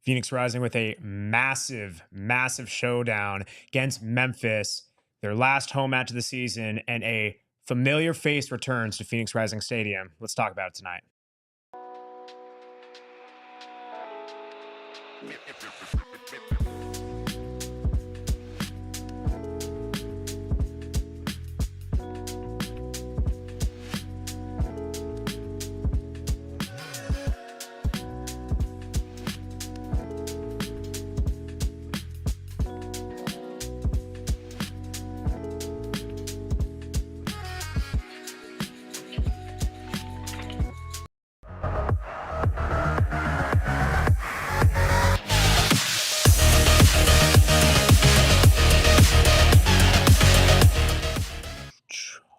Phoenix Rising with a massive, massive showdown against Memphis, their last home match of the season, and a familiar face returns to Phoenix Rising Stadium. Let's talk about it tonight.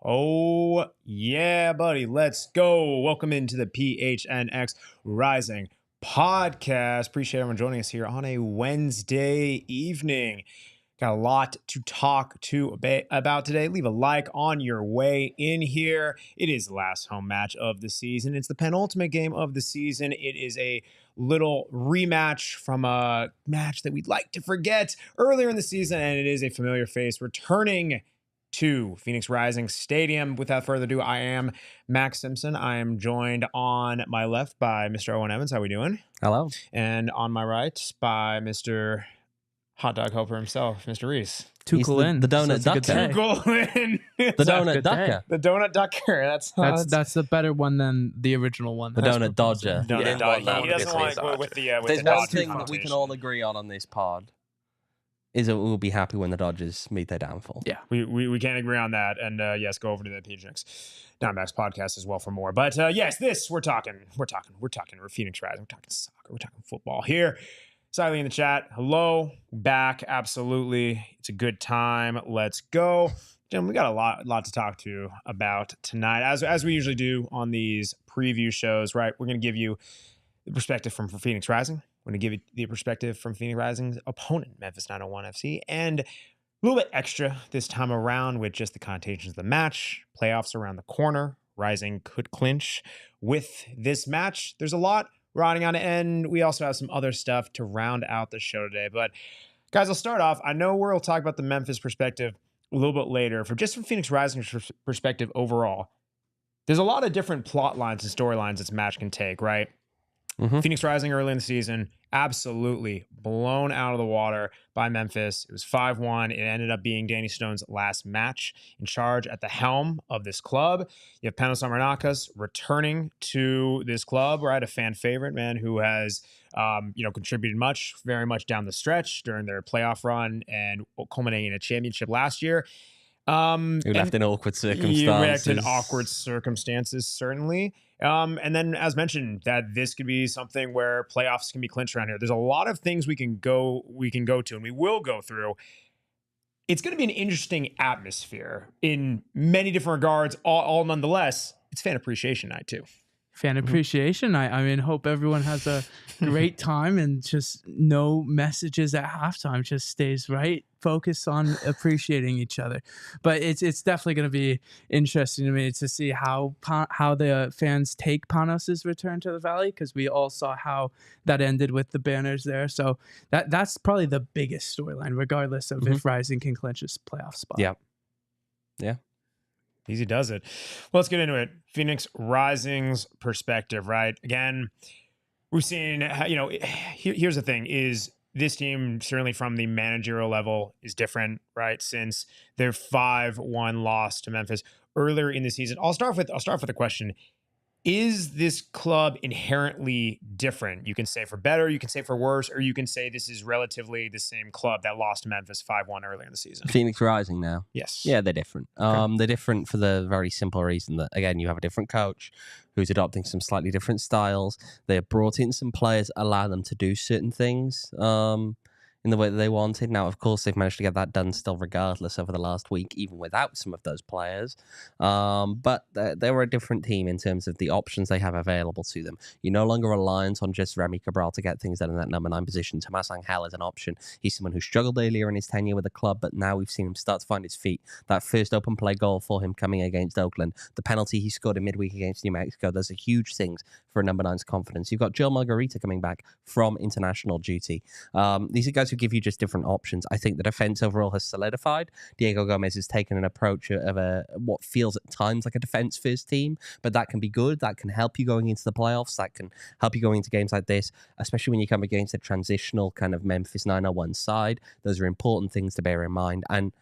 Oh, yeah, buddy. Let's go. Welcome into the PHNX Rising podcast. Appreciate everyone joining us here on a Wednesday evening. Got a lot to talk about today. Leave a like on your way in here. It is the last home match of the season. It's the penultimate game of the season. It is a little rematch from a match that we'd like to forget earlier in the season, and it is a familiar face returning to Phoenix Rising Stadium. Without further ado, I am Max Simpson. I am joined on my left by Mr. Owen Evans. How we doing? Hello. And on my right by Mr. Hot Dog Helper himself, Mr. Rees. The donut ducker. The donut ducker. The donut ducker. That's the better one than the original one. The donut dodger. He doesn't want to go with the There's the one Dodger thing that we can all agree on this pod is that we'll be happy when the Dodgers meet their downfall. Yeah. We can't agree on that. And yes, go over to the PHNX Diamondbacks podcast as well for more. But yes, we're talking Phoenix Rising. We're talking soccer. We're talking football here. Siley in the chat. Hello. Back. Absolutely. It's a good time. Let's go. Gentlemen, we got a lot to talk to about tonight. As we usually do on these preview shows, right? We're going to give you the perspective from Phoenix Rising. We're going to give you the perspective from Phoenix Rising's opponent, Memphis 901 FC, and a little bit extra this time around with just the connotations of the match. Playoffs around the corner. Rising could clinch with this match. There's a lot riding on it, and we also have some other stuff to round out the show today. But guys, I'll start off. I know we'll talk about the Memphis perspective a little bit later. From Phoenix Rising's perspective overall, there's a lot of different plot lines and storylines this match can take, right? Mm-hmm. Phoenix Rising early in the season, absolutely blown out of the water by Memphis. It was 5-1. It ended up being Danny Stone's last match in charge at the helm of this club. You have Panos Armenakas returning to this club, right? A fan favorite, man, who has contributed very much down the stretch during their playoff run and culminating in a championship last year. Who left in awkward circumstances. You left in awkward circumstances, certainly. And then, as mentioned, that this could be something where playoffs can be clinched around here. There's a lot of things we can go to, and we will go through. It's going to be an interesting atmosphere in many different regards. All nonetheless, it's fan appreciation night too. Fan appreciation. I mean, hope everyone has a great time and just no messages at halftime. Just stays right focused on appreciating each other. But it's definitely going to be interesting to me to see how the fans take Panos's return to the Valley, because we all saw how that ended with the banners there. So that's probably the biggest storyline, regardless of if Rising can clinch its playoff spot. Yeah. Easy does it. Well, let's get into it. Phoenix Rising's perspective, right? Again, we've seen, here's the thing, is this team, certainly from the managerial level, is different, right? Since their 5-1 loss to Memphis earlier in the season. I'll start with a question. Is this club inherently different? You can say for better, you can say for worse, or you can say this is relatively the same club that lost to Memphis 5-1 earlier in the season. Phoenix Rising now. Yes. Yeah, they're different. Okay. They're different for the very simple reason that, again, you have a different coach who's adopting some slightly different styles. They have brought in some players, allow them to do certain things. in the way that they wanted. Now, of course, they've managed to get that done still regardless over the last week, even without some of those players. But they were a different team in terms of the options they have available to them. You're no longer reliant on just Remy Cabral to get things done in that number 9 position. Tomas Angel is an option. He's someone who struggled earlier in his tenure with the club, but now we've seen him start to find his feet. That first open play goal for him coming against Oakland, the penalty he scored in midweek against New Mexico, those are huge things for a number 9's confidence. You've got Joe Margarita coming back from international duty. These are guys who give you just different options. I think the defense overall has solidified. Diego Gomez has taken an approach of what feels at times like a defense first team, but that can be good. That can help you going into the playoffs. That can help you going into games like this, especially when you come against a transitional kind of Memphis 901 side. Those are important things to bear in mind. And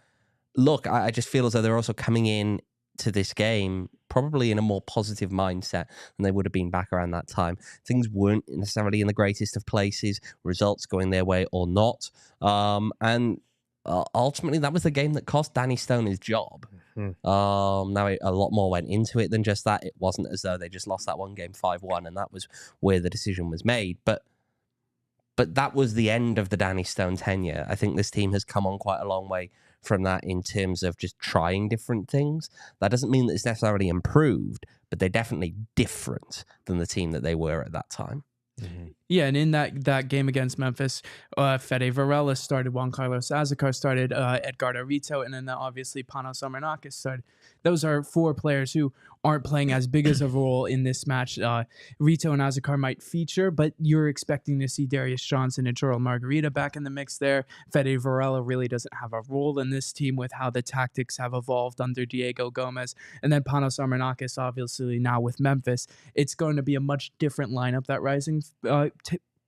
look, I just feel as though they're also coming in to this game probably in a more positive mindset than they would have been back around that time. Things weren't necessarily in the greatest of places, results going their way or not. And ultimately, that was the game that cost Danny Stone his job. Now, a lot more went into it than just that. It wasn't as though they just lost that one game 5-1, and that was where the decision was made. But that was the end of the Danny Stone tenure. I think this team has come on quite a long way from that in terms of just trying different things. That doesn't mean that it's necessarily improved, but they're definitely different than the team that they were at that time. Mm-hmm. Yeah, and in that game against Memphis, Fede Varela started, Juan Carlos Azucar started, Edgardo Rito, and then obviously Panos Armenakas started. Those are 4 players who aren't playing as big as a role in this match. Rito and Azucar might feature, but you're expecting to see Darius Johnson and Joel Margarita back in the mix there. Fede Varela really doesn't have a role in this team with how the tactics have evolved under Diego Gomez. And then Panos Armenakas, obviously now with Memphis, it's going to be a much different lineup that Rising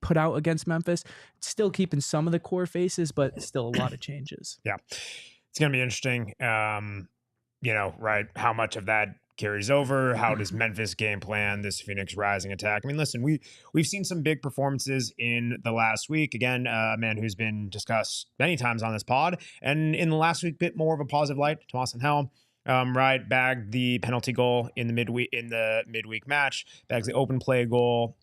put out against Memphis. Still keeping some of the core faces, but still a lot of changes. Yeah, it's going to be interesting. Right? How much of that carries over? How does Memphis game plan this Phoenix Rising attack? I mean, listen, we've seen some big performances in the last week. Again, a man who's been discussed many times on this pod, and in the last week, bit more of a positive light. Tomas Angel, right, bagged the penalty goal in the midweek match, bags the open play goal.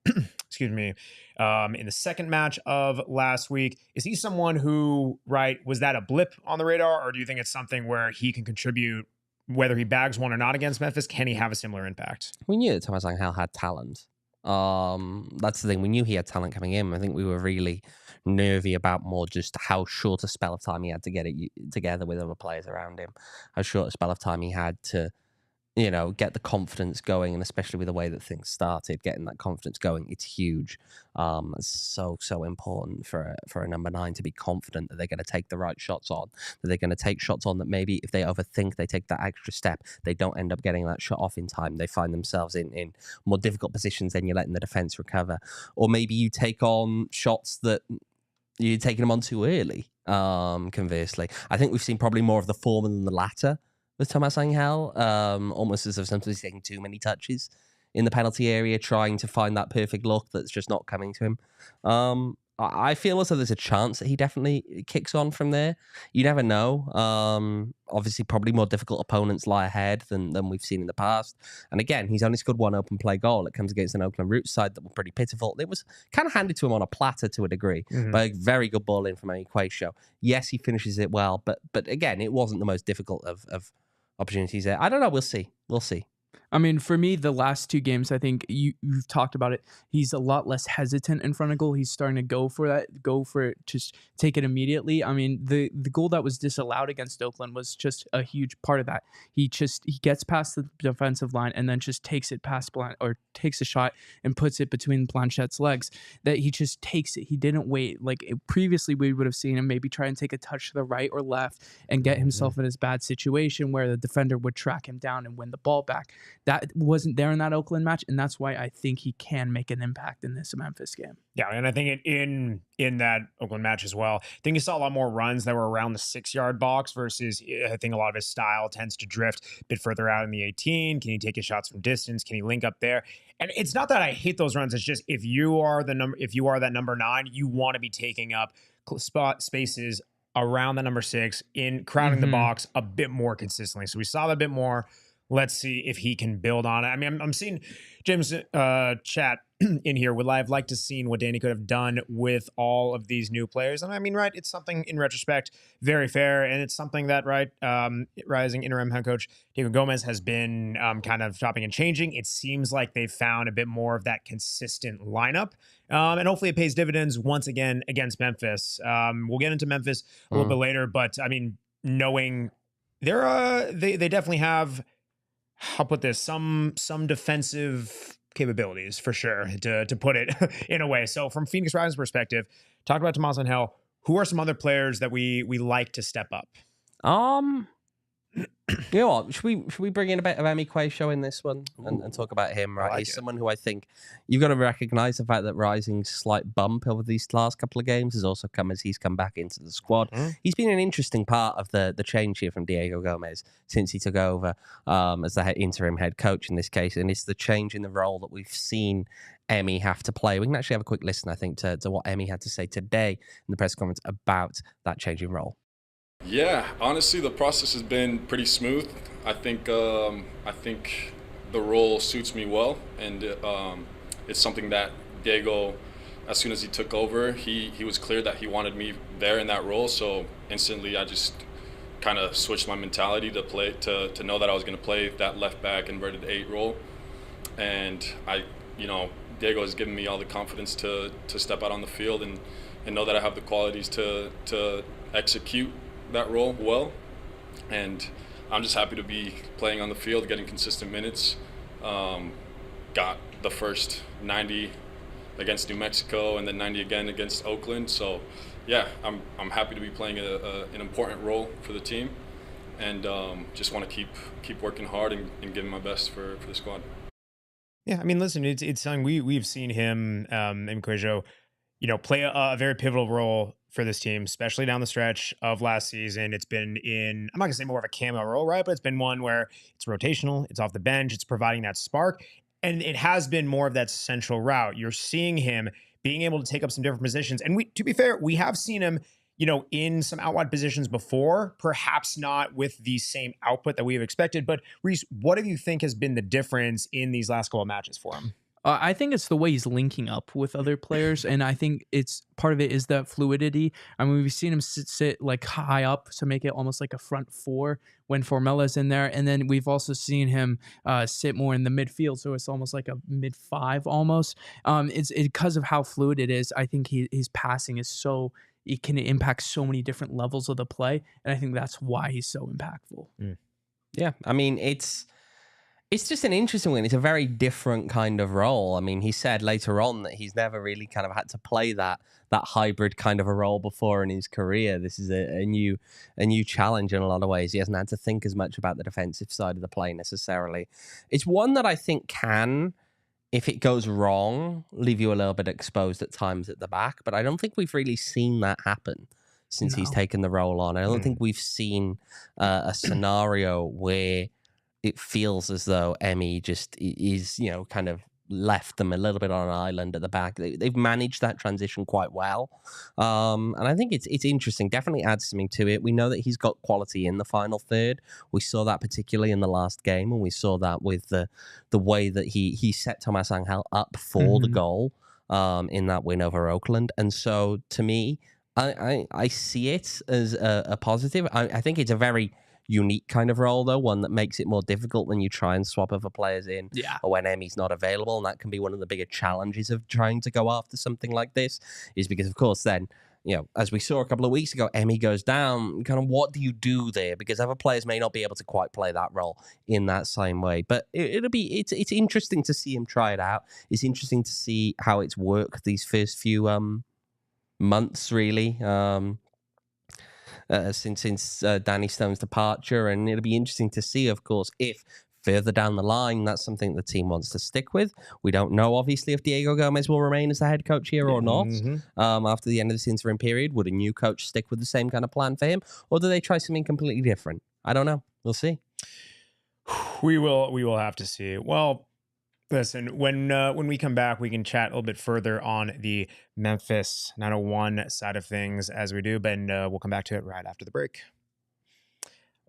Excuse me. In the second match of last week, is he someone who, right, was that a blip on the radar, or do you think it's something where he can contribute, whether he bags one or not against Memphis? Can he have a similar impact? We knew that Tomas Angel had talent. That's the thing. We knew he had talent coming in. I think we were really nervy about more just how short a spell of time he had to get it together with other players around him, how short a spell of time he had to get the confidence going, and especially with the way that things started, getting that confidence going, it's huge. It's so important for a number 9 to be confident that they're going to take the right shots on, that they're going to take shots on that maybe if they overthink, they take that extra step, they don't end up getting that shot off in time. They find themselves in more difficult positions than you're letting the defense recover. Or maybe you take on shots that you're taking them on too early. Conversely, I think we've seen probably more of the former than the latter with Tomas Angel, almost as if sometimes he's taking too many touches in the penalty area, trying to find that perfect look that's just not coming to him. I feel as though there's a chance that he definitely kicks on from there. You never know. Obviously, probably more difficult opponents lie ahead than we've seen in the past. And again, he's only scored one open play goal. It comes against an Oakland Roots side that were pretty pitiful. It was kind of handed to him on a platter to a degree, but a very good ball in from Quayshow. Yes, he finishes it well, but again, it wasn't the most difficult of opportunities there. I don't know. We'll see. I mean, for me, the last 2 games, I think you've talked about it. He's a lot less hesitant in front of goal. He's starting to go for it, just take it immediately. I mean, the goal that was disallowed against Oakland was just a huge part of that. He gets past the defensive line and then just takes it past takes a shot and puts it between Blanchette's legs. That he just takes it. He didn't wait. Like previously, we would have seen him maybe try and take a touch to the right or left and get himself in his bad situation where the defender would track him down and win the ball back. That wasn't there in that Oakland match, and that's why I think he can make an impact in this Memphis game. Yeah, and I think in that Oakland match as well, I think you saw a lot more runs that were around the 6-yard box versus I think a lot of his style tends to drift a bit further out in the 18. Can he take his shots from distance? Can he link up there? And it's not that I hate those runs. It's just if you are that number 9, you want to be taking up spot spaces around the number 6 in crowding the box a bit more consistently. So we saw that a bit more Let's see if he can build on it. I mean, I'm seeing James chat in here. Would I have liked to seen what Danny could have done with all of these new players? And I mean, right, it's something in retrospect very fair, and it's something that rising interim head coach Diego Gomez has been kind of chopping and changing. It seems like they've found a bit more of that consistent lineup, and hopefully it pays dividends once again against Memphis. We'll get into Memphis a little bit later, but I mean, knowing they definitely have, I'll put this, some defensive capabilities for sure, to put it in a way. So from Phoenix Rising's perspective, talk about Tomas Angel. Who are some other players that we like to step up? You know what? Should we bring in a bit of Emi Quayshaw in this one and talk about him? Right, he's someone who I think you've got to recognize the fact that Rising's slight bump over these last couple of games has also come as he's come back into the squad. He's been an interesting part of the change here from Diego Gomez since he took over as the interim head coach in this case, and it's the change in the role that we've seen Emi have to play. We can actually have a quick listen, I think, to what Emi had to say today in the press conference about that change in role. Yeah, honestly, the process has been pretty smooth. I think the role suits me well, and it's something that Diego, as soon as he took over, he was clear that he wanted me there in that role. So instantly, I just kind of switched my mentality to play to know that I was going to play that left back inverted 8 role, and Diego has given me all the confidence to step out on the field and know that I have the qualities to execute that role well, and I'm just happy to be playing on the field, getting consistent minutes. Got the first 90 against New Mexico and then 90 again against Oakland. So yeah, I'm happy to be playing an important role for the team, and just want to keep working hard and giving my best for the squad. Yeah, I mean, listen, it's something we've seen him, Emi Quayshaw, play a very pivotal role for this team, especially down the stretch of last season. It's been in, I'm not gonna say more of a cameo role, right? But it's been one where it's rotational, it's off the bench, it's providing that spark. And it has been more of that central route. You're seeing him being able to take up some different positions. And to be fair, we have seen him, in some out wide positions before, perhaps not with the same output that we have expected. But Rees, what do you think has been the difference in these last couple of matches for him? I think it's the way he's linking up with other players, and I think it's part of it is that fluidity. I mean, we've seen him sit like high up to make it almost like a front 4 when Formella's in there, and then we've also seen him sit more in the midfield, so it's almost like a mid 5 almost. It's because of how fluid it is. I think his passing is so, it can impact so many different levels of the play, and I think that's why he's so impactful. Yeah, I mean, it's just an interesting one. It's a very different kind of role. I mean, he said later on that he's never really kind of had to play that hybrid kind of a role before in his career. This is a new challenge in a lot of ways. He hasn't had to think as much about the defensive side of the play necessarily. It's one that I think can, if it goes wrong, leave you a little bit exposed at times at the back. But I don't think we've really seen that happen since he's taken the role on. I don't think we've seen a scenario where it feels as though Emi just is, kind of left them a little bit on an island at the back. They've managed that transition quite well. And I think it's interesting. Definitely adds something to it. We know that he's got quality in the final third. We saw that particularly in the last game, and we saw that with the way that he set Tomas Angel up for the goal in that win over Oakland. And so to me, I see it as a positive. I think it's a very unique kind of role, though, one that makes it more difficult when you try and swap other players in or when Emi's not available. And that can be one of the bigger challenges of trying to go after something like this, is because, of course, then, as we saw a couple of weeks ago, Emi goes down. Kind of what do you do there? Because other players may not be able to quite play that role in that same way. But it's interesting to see him try it out. It's interesting to see how it's worked these first few months, really. Since Danny Stone's departure, and it'll be interesting to see, of course, if further down the line that's something the team wants to stick with. We don't know, obviously, if Diego Gomez will remain as the head coach here or not. After the end of this interim period, would a new coach stick with the same kind of plan for him, or do they try something completely different? I don't know. We'll see. We will have to see. Well, listen, when we come back, we can chat a little bit further on the Memphis 901 side of things as we do, but we'll come back to it right after the break.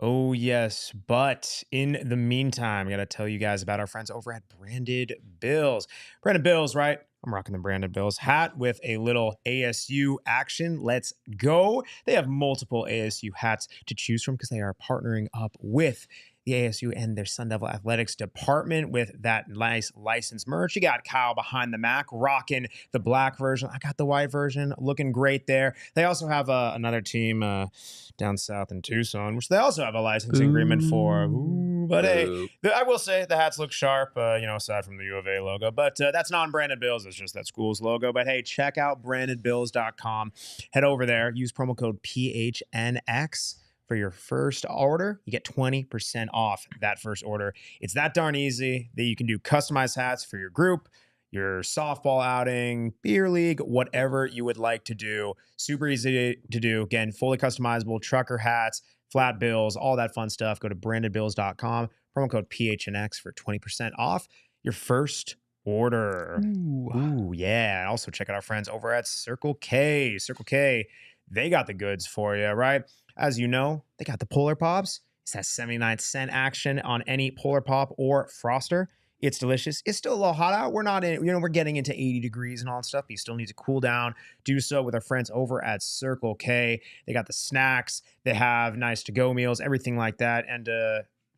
Oh, yes. But in the meantime, I got to tell you guys about our friends over at Branded Bills. Branded Bills, right? I'm rocking the Branded Bills hat with a little ASU action. Let's go. They have multiple ASU hats to choose from because they are partnering up with the ASU and their Sun Devil Athletics department with that nice licensed merch. You got Kyle behind the Mac rocking the black version. I got the white version, looking great there. They also have another team down south in Tucson, which they also have a licensing agreement for. Ooh, but hey, I will say the hats look sharp, aside from the U of A logo. But that's non-branded Bills. It's just that school's logo. But hey, check out brandedbills.com. Head over there. Use promo code PHNX. For your first order, you get 20% off that first order. It's that darn easy that you can do customized hats for your group, your softball outing, beer league, whatever you would like to do. Super easy to do. Again, fully customizable trucker hats, flat bills, all that fun stuff. Go to brandedbills.com, promo code PHNX for 20% off your first order. Ooh, yeah. Also check out our friends over at Circle K. Circle K, they got the goods for you, right? As you know, they got the Polar Pops. It's that 79-cent action on any Polar Pop or Froster. It's delicious. It's still a little hot out. We're not in, we're getting into 80 degrees and all that stuff. But you still need to cool down. Do so with our friends over at Circle K. They got the snacks. They have nice to-go meals, everything like that. And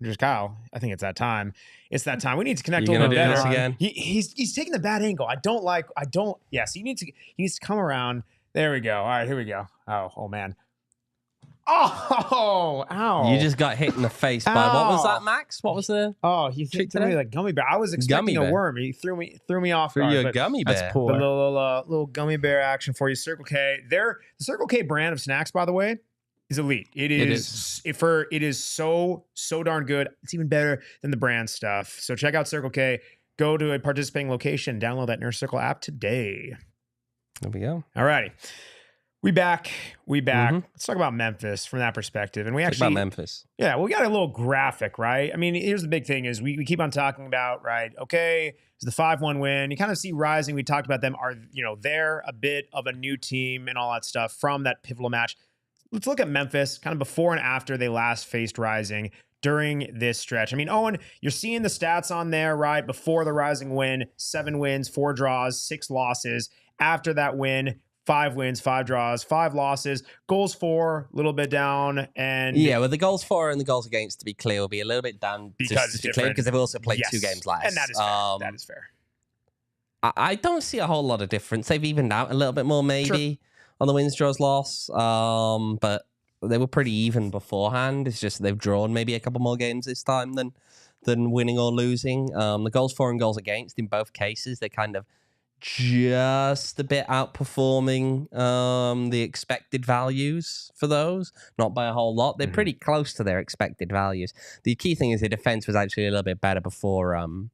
just Kyle, I think it's that time. It's that time. We need to connect a little bit better. Again? He's taking the bad angle. Yes, he needs to come around. There we go. All right, here we go. Oh man. Oh, ow. You just got hit in the face by, what was that, Max? What was the he threw me like gummy bear. I was expecting a worm. He threw me off for guard. your gummy bear. That's poor. The little gummy bear action for you. Circle K. The Circle K brand of snacks, by the way, is elite. It is so darn good. It's even better than the brand stuff. So check out Circle K. Go to a participating location. Download that Inner Circle app today. There we go. All righty. We back. Mm-hmm. Let's talk about Memphis from that perspective. And we Talk about Memphis. Yeah, we got a little graphic, right? I mean, here's the big thing is we keep on talking about, right? Okay, it's the 5-1 win. You kind of see Rising. We talked about them. They're a bit of a new team and all that stuff from that pivotal match. Let's look at Memphis kind of before and after they last faced Rising during this stretch. I mean, Owen, you're seeing the stats on there, right? Before the Rising win, 7 wins, 4 draws, 6 losses. After that win, 5 wins, 5 draws, 5 losses, goals for, a little bit down. And yeah, well, the goals for and the goals against, to be clear, will be a little bit down because they've also played 2 games less. And that is fair. That is fair. I don't see a whole lot of difference. They've evened out a little bit more, maybe, on the wins, draws, loss. But they were pretty even beforehand. It's just they've drawn maybe a couple more games this time than winning or losing. The goals for and goals against, in both cases, they kind of just a bit outperforming the expected values for those, not by a whole lot. They're pretty close to their expected values. The key thing is the defense was actually a little bit better beforehand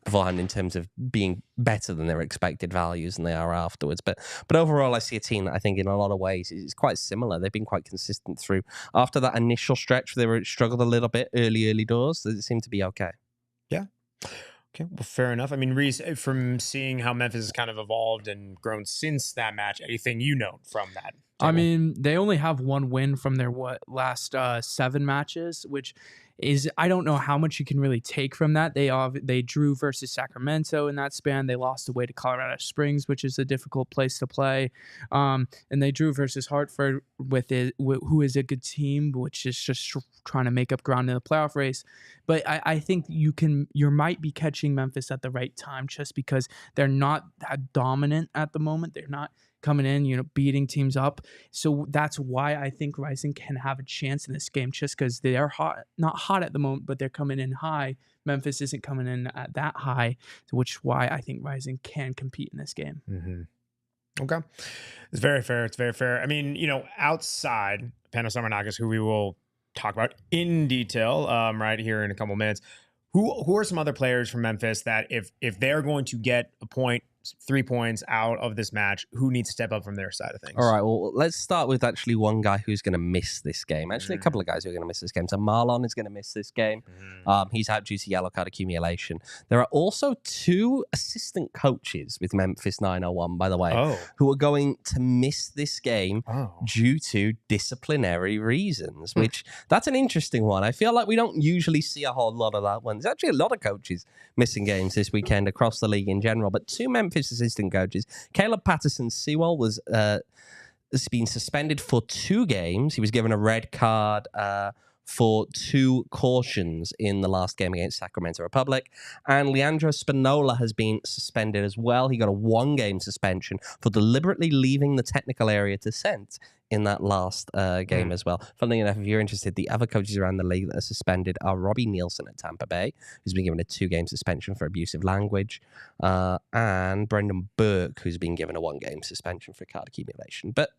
in terms of being better than their expected values than they are afterwards. But overall, I see a team that I think in a lot of ways is quite similar. They've been quite consistent through. After that initial stretch, they struggled a little bit early doors. They seem to be okay. Yeah. Okay, well, fair enough. I mean, Rees, from seeing how Memphis has kind of evolved and grown since that match, anything you know from that? I mean, they only have 1 win from their last 7 matches, which is, I don't know how much you can really take from that. They drew versus Sacramento in that span. They lost away to Colorado Springs, which is a difficult place to play. And they drew versus Hartford, who is a good team, which is just trying to make up ground in the playoff race. But I think you might be catching Memphis at the right time just because they're not that dominant at the moment. They're not coming in, beating teams up. So that's why I think Rising can have a chance in this game, just because they are not hot at the moment, but they're coming in high. Memphis isn't coming in at that high, which is why I think Rising can compete in this game. Mm-hmm. Okay. It's very fair. It's very fair. I mean, outside Panos Armenakas, who we will talk about in detail right here in a couple minutes, who are some other players from Memphis that if they're going to get a point 3 points out of this match. Who needs to step up from their side of things? All right, well, let's start with actually one guy who's going to miss this game. Actually, a couple of guys who are going to miss this game. So Marlon is going to miss this game. He's out due to yellow card accumulation. There are also 2 assistant coaches with Memphis 901, by the way, who are going to miss this game due to disciplinary reasons, which that's an interesting one. I feel like we don't usually see a whole lot of that one. There's actually a lot of coaches missing games this weekend across the league in general, but 2 Memphis assistant coaches. Caleb Patterson-Sewell has been suspended for 2 games. He was given a red card for 2 cautions in the last game against Sacramento Republic. And Leandro Spinola has been suspended as well. He got a 1-game suspension for deliberately leaving the technical area to sent in that last game as well. Funnily enough, if you're interested, the other coaches around the league that are suspended are Robbie Nielsen at Tampa Bay, who's been given a 2-game suspension for abusive language, and Brendan Burke, who's been given a 1-game suspension for card accumulation. But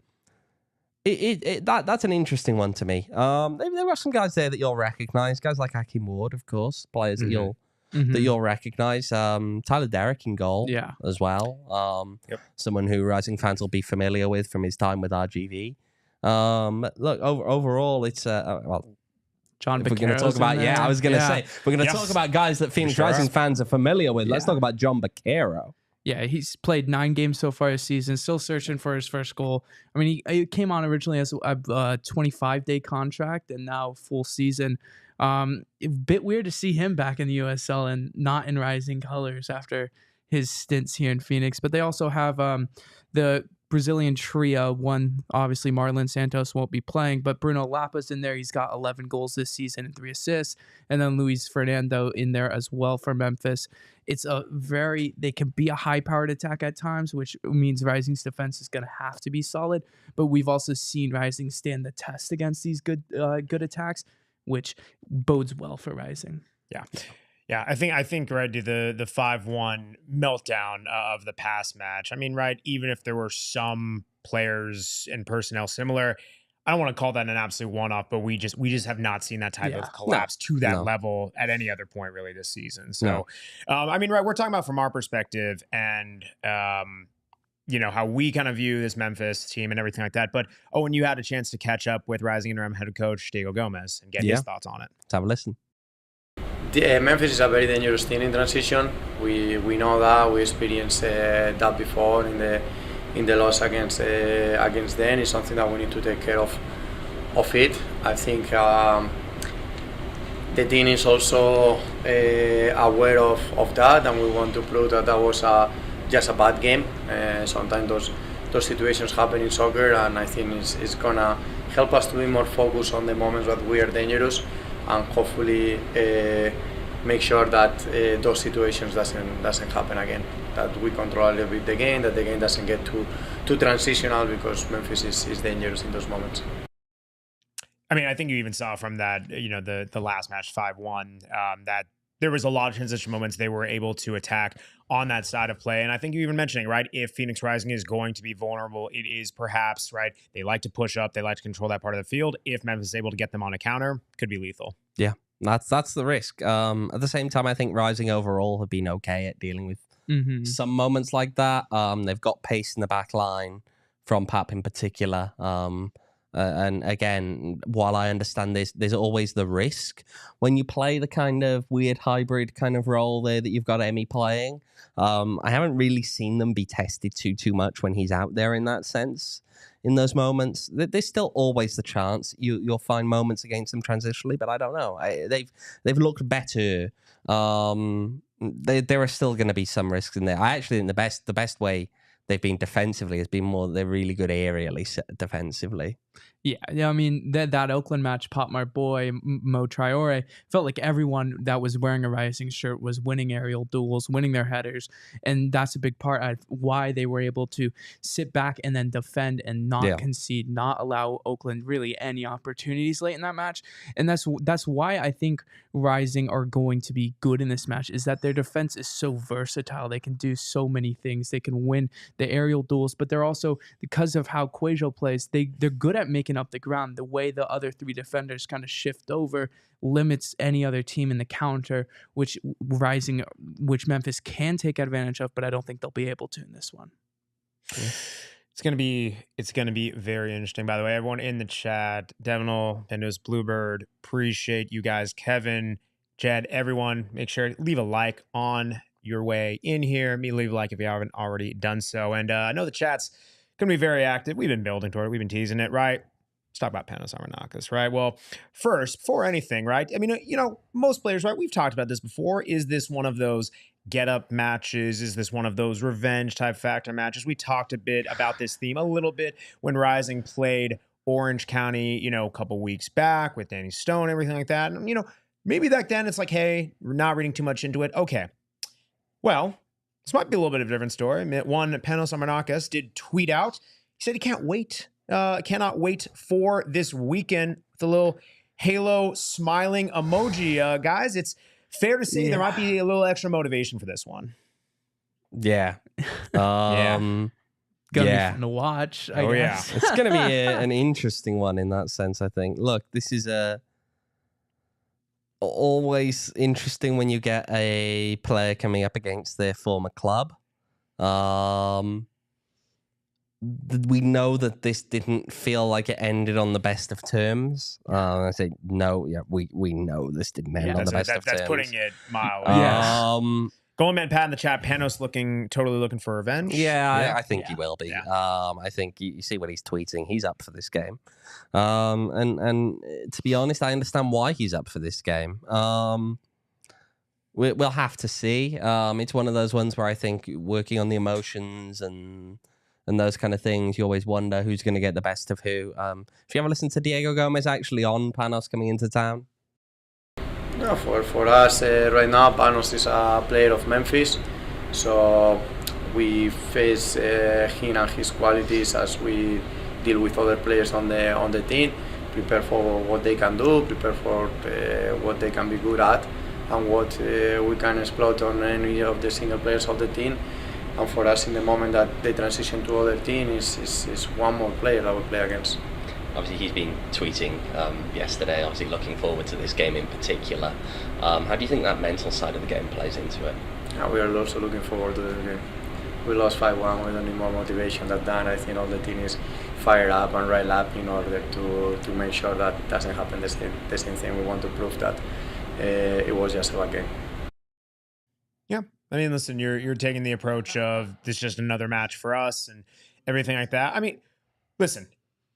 that's an interesting one to me. There are some guys there that you'll recognize, guys like Hakeem Ward, of course, players that you'll recognize. Tyler Derrick in goal as well. Someone who Rising fans will be familiar with from his time with RGV. Look, overall, it's John We're going to talk about, I was going to say, we're going to talk about guys that Phoenix Rising fans are familiar with. Let's talk about John Baquero. Yeah, he's played 9 games so far this season, still searching for his first goal. I mean, he came on originally as a 25-day contract and now full season. A bit weird to see him back in the USL and not in Rising colors after his stints here in Phoenix. But they also have the Brazilian trio. One, obviously, Marlon Santos won't be playing, but Bruno Lapa's in there. He's got 11 goals this season and 3 assists. And then Luis Fernando in there as well for Memphis. It's they can be a high-powered attack at times, which means Rising's defense is going to have to be solid. But we've also seen Rising stand the test against these good attacks, which bodes well for Rising. Yeah, I think right, the 5-1 meltdown of the past match. I mean, right, even if there were some players and personnel similar, I don't want to call that an absolute one-off, but we just have not seen that type of collapse to that level at any other point really this season. So, I mean, right, we're talking about from our perspective and how we kind of view this Memphis team and everything like that. But Owen, you had a chance to catch up with Rising Interim head coach Diego Gomez and get his thoughts on it. Let's have a listen. Memphis is a very dangerous team in transition. We know that. We experienced that before in the loss against them. It's something that we need to take care of it. I think the team is also aware of that, and we want to prove that was just a bad game. Sometimes those situations happen in soccer, and I think it's gonna help us to be more focused on the moments that we are dangerous, and hopefully make sure that those situations doesn't happen again. That we control a little bit the game, that the game doesn't get too transitional, because Memphis is dangerous in those moments. I mean, I think you even saw from that, the last match 5-1, that there was a lot of transition moments they were able to attack on that side of play. And I think you even mentioning, right, if Phoenix Rising is going to be vulnerable, it is perhaps, right, they like to push up, they like to control that part of the field. If Memphis is able to get them on a counter, could be lethal. Yeah, that's the risk. At the same time, I think Rising overall have been okay at dealing with some moments like that. They've got pace in the back line from Pap in particular. And again, while I understand this, there's always the risk when you play the kind of weird hybrid kind of role there that you've got Emmy playing. I haven't really seen them be tested too much when he's out there in that sense. In those moments, there's still always the chance you'll find moments against them transitionally, but I don't know. They've looked better. There are still going to be some risks in there. I actually think the best way they've been defensively has been more they're really good aerially defensively. Yeah, I mean, that Oakland match, Pop My Boy, Mo Traore, felt like everyone that was wearing a Rising shirt was winning aerial duels, winning their headers, and that's a big part of why they were able to sit back and then defend and not concede, not allow Oakland really any opportunities late in that match. And that's why I think Rising are going to be good in this match, is that their defense is so versatile. They can do so many things. They can win the aerial duels, but they're also, because of how Cuello plays, they're good at making up the ground. The way the other three defenders kind of shift over limits any other team in the counter, which Memphis can take advantage of, but I don't think they'll be able to in this one. Yeah. It's gonna be very interesting. By the way, everyone in the chat, Devinal, Bendo's Bluebird, appreciate you guys. Kevin, Jed, everyone, make sure to leave a like on your way in here. Leave a like if you haven't already done so. And I know the chat's gonna be very active. We've been building toward it. We've been teasing it, right? Let's talk about Panos Armenakas, right? Well, first, before anything, right? I mean, most players, right? We've talked about this before. Is this one of those get-up matches? Is this one of those revenge-type factor matches? We talked a bit about this theme a little bit when Rising played Orange County, a couple weeks back with Danny Stone, everything like that. And, maybe back then it's like, hey, we're not reading too much into it. Okay. Well, this might be a little bit of a different story. One, Panos Armenakas did tweet out. He said he cannot wait for this weekend. With a little halo smiling emoji. Guys, it's fair to say there might be a little extra motivation for this one. Yeah. Gonna be fun to watch, I guess. Yeah. It's going to be an interesting one in that sense, I think. Look, this is always interesting when you get a player coming up against their former club. We know that this didn't feel like it ended on the best of terms. I say no. Yeah, we know this didn't end on the best of terms. That's putting it mildly. Goldman Pat in the chat. Panos totally looking for revenge. Yeah, I think he will be. Yeah. I think you see what he's tweeting. He's up for this game. And to be honest, I understand why he's up for this game. We'll have to see. It's one of those ones where I think working on the emotions and those kind of things, you always wonder who's going to get the best of who. If you ever listen to Diego Gomez actually on Panos coming into town? No, for us right now, Panos is a player of Memphis, so we face him and his qualities as we deal with other players on the team. Prepare for what they can do, prepare for what they can be good at, and what we can exploit on any of the single players of the team. And for us, in the moment that they transition to other team, is one more player that we play against. Obviously, he's been tweeting yesterday, obviously looking forward to this game in particular. How do you think that mental side of the game plays into it? We are also looking forward to the game. We lost 5-1, we don't need more motivation than that. I think all the team is fired up and riled up in order to make sure that doesn't happen the same thing. We want to prove that it was just a bad game. Yeah. I mean, listen, you're taking the approach of this is just another match for us and everything like that. I mean, listen,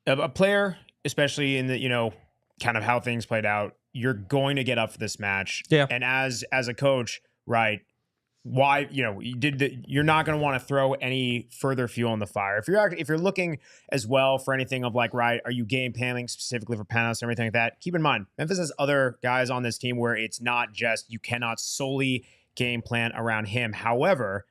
a player, especially in the, kind of how things played out, you're going to get up for this match. Yeah. And as a coach, right, why, you're not going to want to throw any further fuel on the fire. If you're looking as well for anything of like, right, are you game planning specifically for Panos and everything like that? Keep in mind, Memphis has other guys on this team where it's not just, you cannot solely game plan around him. However,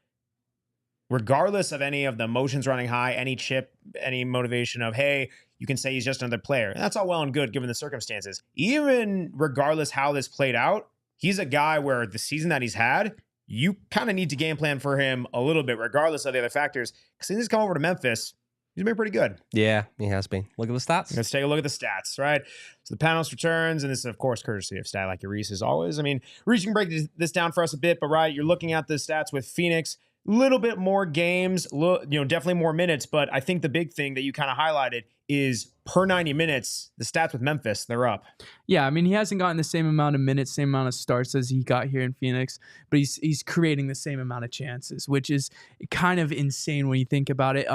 regardless of any of the emotions running high, any chip, any motivation of, hey, you can say he's just another player. And that's all well and good given the circumstances. Even regardless how this played out, he's a guy where the season that he's had, you kind of need to game plan for him a little bit, regardless of the other factors. Because since he's come over to Memphis, he's been pretty good. Yeah, he has been. Look at the stats. Let's take a look at the stats, right? So the Panos returns, and this is, of course, courtesy of Stat Like Your Rees as always. I mean, Rees can break this down for us a bit, but right, you're looking at the stats with Phoenix, a little bit more games, definitely more minutes, but I think the big thing that you kind of highlighted is per 90 minutes, the stats with Memphis, they're up. Yeah, I mean, he hasn't gotten the same amount of minutes, same amount of starts as he got here in Phoenix, but he's creating the same amount of chances, which is kind of insane when you think about it.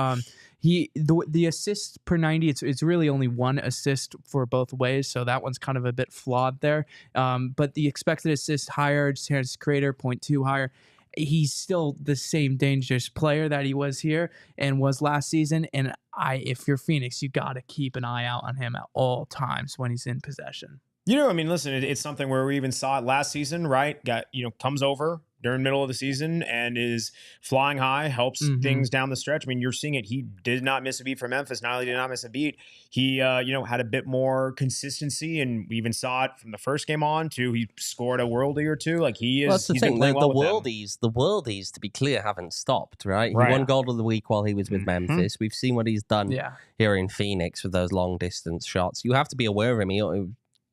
The assists per 90, it's really only one assist for both ways, so that one's kind of a bit flawed there. But the expected assist higher, chance creator 0.2 higher. He's still the same dangerous player that he was here and was last season. And if you're Phoenix, you got to keep an eye out on him at all times when he's in possession. I mean, listen, it's something where we even saw it last season, right? Comes over, during middle of the season and is flying high, helps things down the stretch. I mean, you're seeing it. He did not miss a beat for Memphis. Not only did not miss a beat, he had a bit more consistency, and we even saw it from the first game on too. He scored a worldie or two. Like he is. Well, that's the he's thing. been playing well with them. The worldies, to be clear, haven't stopped. Right? Right. He won goal of the week while he was with Memphis. We've seen what he's done here in Phoenix with those long distance shots. You have to be aware of him. He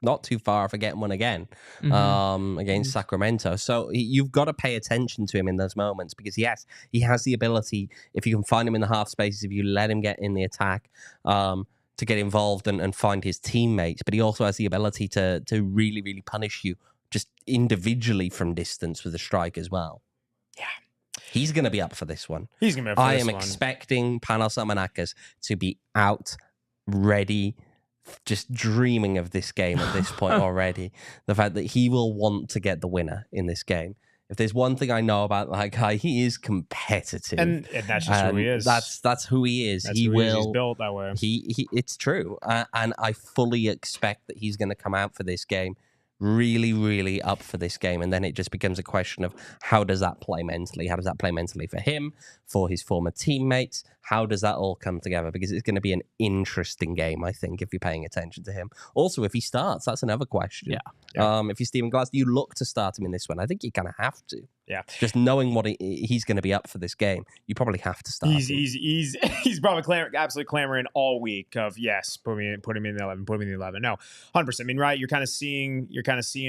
not too far for getting one again against Sacramento. So you've got to pay attention to him in those moments because, yes, he has the ability, if you can find him in the half spaces, if you let him get in the attack, to get involved and find his teammates. But he also has the ability to really, really punish you just individually from distance with a strike as well. Yeah. He's going to be up for this one. He's going to be up for this one. I am expecting Panos Armenakas to be out, ready, just dreaming of this game at this point already. The fact that he will want to get the winner in this game. If there's one thing I know about that guy, he is competitive, and that's just who he is. That's who he is. That's who he is. He's built that way. It's true, and I fully expect that he's going to come out for this game really, really up for this game. And then it just becomes a question of how does that play mentally? How does that play mentally for him, for his former teammates? How does that all come together? Because it's going to be an interesting game, I think, if you're paying attention to him. Also, if he starts, that's another question. Yeah. If you're Stephen Glass, do you look to start him in this one? I think you kind of have to. Yeah. Just knowing what he's going to be up for this game, you probably have to start him. He's probably absolutely clamoring all week of yes, put him in the 11, put him in the 11. No, 100%. I mean, right? You're kind of seeing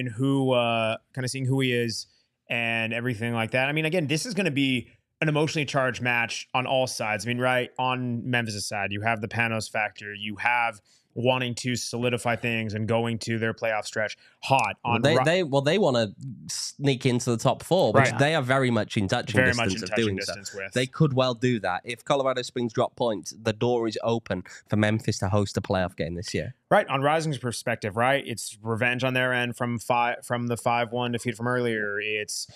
who he is and everything like that. I mean, again, this is going to be an emotionally charged match on all sides. I mean, right on Memphis' side, you have the Panos factor, you have wanting to solidify things and going to their playoff stretch hot. On they want to sneak into the top four, which they are very much in touching distance of doing so. They could well do that. If Colorado Springs drop points, the door is open for Memphis to host a playoff game this year. Right, on Rising's perspective, right? It's revenge on their end from the 5-1 defeat from earlier. It's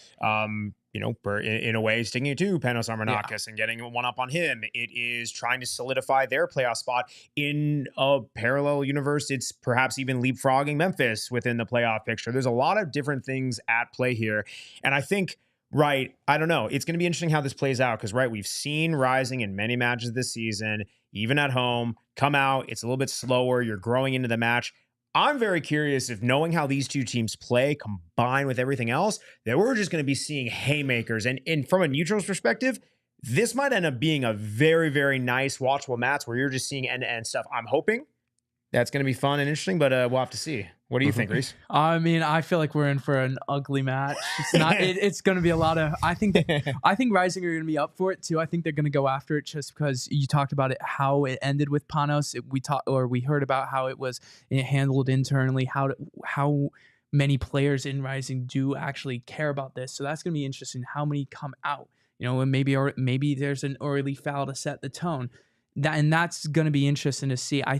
in a way, sticking to Panos Armenakas and getting one up on him. It is trying to solidify their playoff spot in a parallel universe. It's perhaps even leapfrogging Memphis within the playoff picture. There's a lot of different things at play here. And I think, right, I don't know. It's going to be interesting how this plays out because, right, we've seen Rising in many matches this season, even at home, come out. It's a little bit slower. You're growing into the match. I'm very curious if knowing how these two teams play combined with everything else, that we're just going to be seeing haymakers. And from a neutral's perspective, this might end up being a very, very nice watchable match where you're just seeing end-to-end stuff. I'm hoping that's going to be fun and interesting, but we'll have to see. What do you think, Rees? I mean, I feel like we're in for an ugly match. It's not. It's going to be a lot of. I think Rising are going to be up for it too. I think they're going to go after it just because you talked about it, how it ended with Panos. We heard about how it was handled internally. How many players in Rising do actually care about this. So that's going to be interesting. How many come out? And maybe there's an early foul to set the tone. That's going to be interesting to see. I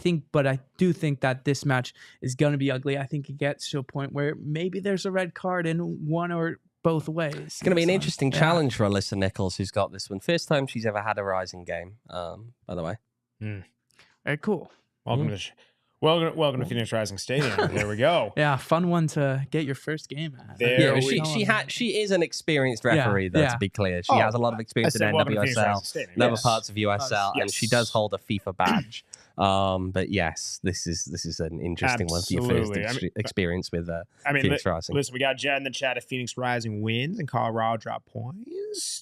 do think that this match is going to be ugly. I think it gets to a point where maybe there's a red card in one or both ways. It's going to be an interesting challenge for Alyssa Nichols, who's got this one. First time she's ever had a Rising game, by the way. Very cool. Welcome to Phoenix Rising Stadium. There we go. Yeah, fun one to get your first game at. She is an experienced referee, though, to be clear. She has a lot of experience in NWSL, other parts of USL, and she does hold a FIFA badge. But yes, this is an interesting one for your first experience with Phoenix Rising. Listen, we got Jed in the chat. If Phoenix Rising wins and Colorado drop points, ...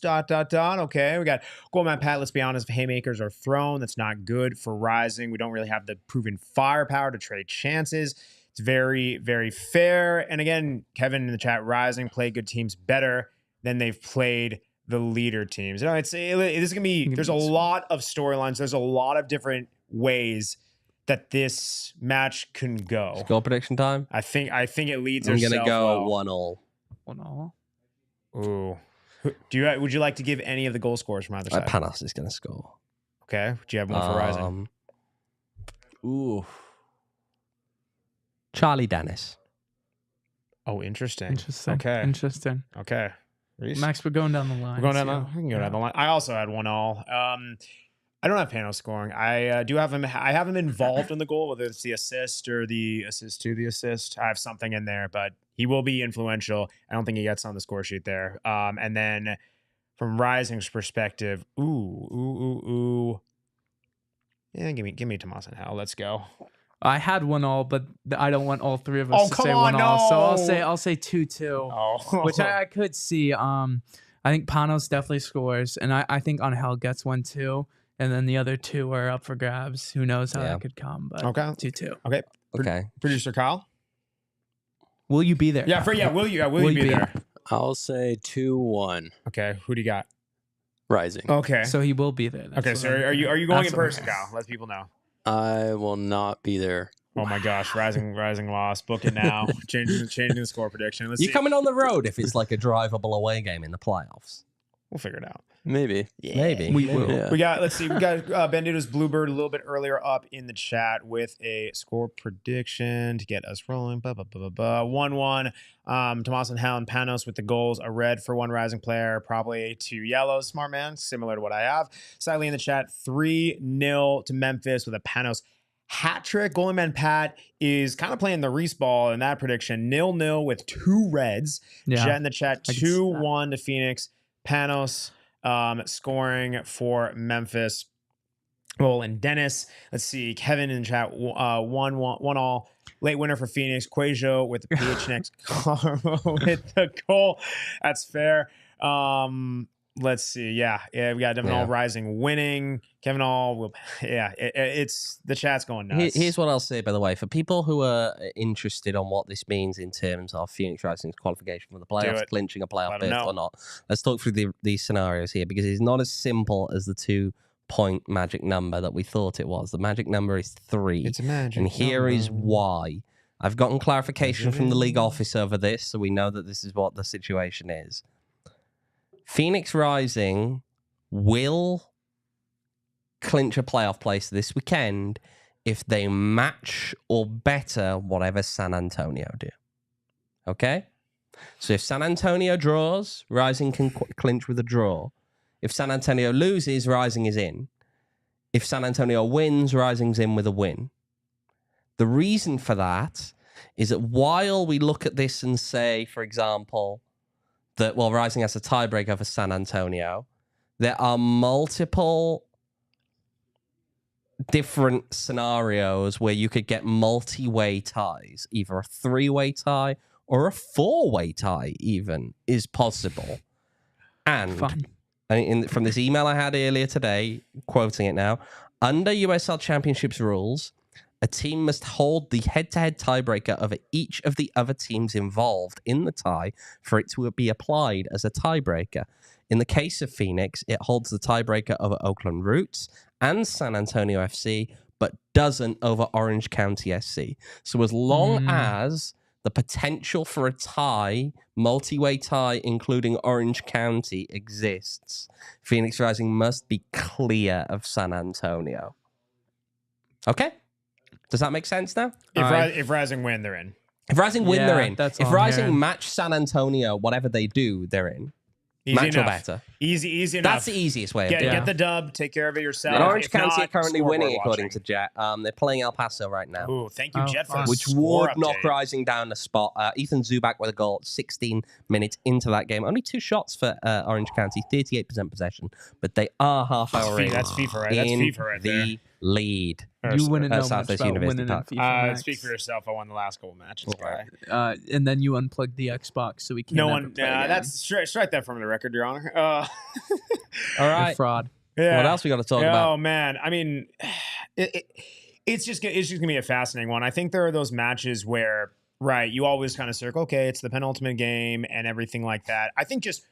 Okay, we got Goldman Pat. Let's be honest, if haymakers are thrown, that's not good for Rising. We don't really have the proven firepower to trade chances. It's very, very fair. And again, Kevin in the chat, Rising play good teams better than they've played the leader teams. This is gonna be. There's a lot of storylines. There's a lot of different ways that this match can go. Score prediction time. I think it leads. I'm gonna go 1-1. 1-1. Ooh. Would you like to give any of the goal scorers from either side? Panos is gonna score. Okay. Do you have one for Rising? Ooh. Charlie Dennis. Oh, interesting. Okay. Interesting. Okay. Rees? Max, we're going down the line. We can go down the line. I also had 1-1. I don't have Panos scoring. I do have him. I have him involved in the goal, whether it's the assist or the assist to the assist. I have something in there, but He will be influential. I don't think he gets on the score sheet there. And then from Rising's perspective, yeah, give me Tomas and Hal. Let's go. I had 1-1, but I don't want all three of us to come say on, 1-1. So no. I'll say 2-2, Oh, which I could see. I think Panos definitely scores, and I think Angel gets one too. And then the other two are up for grabs. Who knows how that could come? But okay, 2-2. Okay, Okay. Producer Kyle. Will you be there? Yeah, will you be there? I'll say 2-1. Okay, who do you got? Rising. Okay, So he will be there. That's okay. what So I'm- are you going that's in what I'm- person, Kyle? Let people know. I will not be there. Oh my gosh, Rising lost. Book it now. Changing the score prediction. Let's You see. coming on the road if it's like a drivable away game in the playoffs? We'll figure it out. Maybe. Maybe. We will. Yeah. We got Bandito's Bluebird a little bit earlier up in the chat with a score prediction to get us rolling. 1-1. Tomas and Hal and Panos with the goals. A red for one Rising player, probably 2 yellows. Smart man, similar to what I have. Slightly in the chat, 3-0 to Memphis with a Panos hat trick. Goalie man Pat is kind of playing the Rees ball in that prediction. 0-0 with 2 reds. Yeah. Jet in the chat, I can see that. 2-1 to Phoenix. Panos scoring for Memphis. Well, and Dennis, let's see, Kevin in chat, 1-1 late winner for Phoenix. Quajo with the PHNX with the goal. That's fair. Let's see. Yeah, we got Devin All Rising winning. Kevin All will. Yeah, it's the chat's going nuts. Here's what I'll say, by the way, for people who are interested on what this means in terms of Phoenix Rising's qualification for the playoffs, clinching a playoff Let 'em berth know. or not. Let's talk through these scenarios here because it's not as simple as the 2-point magic number that we thought it was. The magic number is 3. It's a magic And here is number. why. I've gotten clarification from the league office over this, so we know that this is what the situation is. Phoenix Rising will clinch a playoff place this weekend if they match or better whatever San Antonio do. Okay? So if San Antonio draws, Rising can clinch with a draw. If San Antonio loses, Rising is in. If San Antonio wins, Rising's in with a win. The reason for that is that while we look at this and say, for example, that, well, Rising has a tiebreaker for San Antonio, there are multiple different scenarios where you could get multi-way ties. Either a 3-way tie or a 4-way tie even is possible. And Fun. from this email I had earlier today, quoting it now, under USL Championships rules, a team must hold the head-to-head tiebreaker of each of the other teams involved in the tie for it to be applied as a tiebreaker. In the case of Phoenix, it holds the tiebreaker over Oakland Roots and San Antonio FC, but doesn't over Orange County SC. So as long as the potential for a tie, multi-way tie, including Orange County, exists, Phoenix Rising must be clear of San Antonio. Okay? Does that make sense now? If Rising win, they're in. If Rising win, they're in. that's If all I'm Rising hearing. match San Antonio, whatever they do, they're in. Easy Match or enough. better. Easy enough. That's the easiest way of doing it. Get the dub. Take care of it yourself. And Orange If County not, are currently scoreboard winning, according watching. to Jet. They're playing El Paso right now, Ooh, thank you, Oh, Jet, for fun. the which score would knock update. Rising down the spot. Ethan Zubak with a goal 16 minutes into that game. Only 2 shots for Orange County, 38% possession, but they are half hour in. That's FIFA, right? That's in FIFA right there. the lead. You wouldn't know much Southwest about University winning in Park. FIFA Max. Speak for yourself. I won the last couple matches, guy. And then you unplugged the Xbox, so we can't. No ever one. play again. That's strike that from the record, Your Honor. All You're right. fraud. Yeah. What else we got to talk Oh about? man, I mean, it's just gonna be a fascinating one. I think there are those matches where, right, you always kind of circle, okay, it's the penultimate game and everything like that. I think just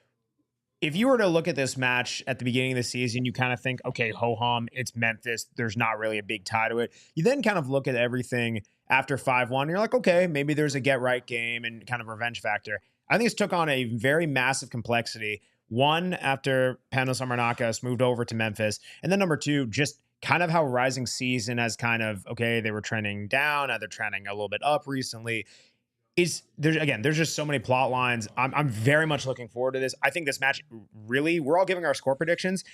if you were to look at this match at the beginning of the season, you kind of think, okay, ho-hum, it's Memphis. There's not really a big tie to it. You then kind of look at everything after 5-1. You're like, okay, maybe there's a get-right game and kind of revenge factor. I think it's took on a very massive complexity. One, after Panos Armenakas moved over to Memphis. And then number 2, just kind of how Rising season has kind of, okay, they were trending down. Now they're trending a little bit up recently. There's just so many plot lines. I'm very much looking forward to this. I think this match, really, we're all giving our score predictions.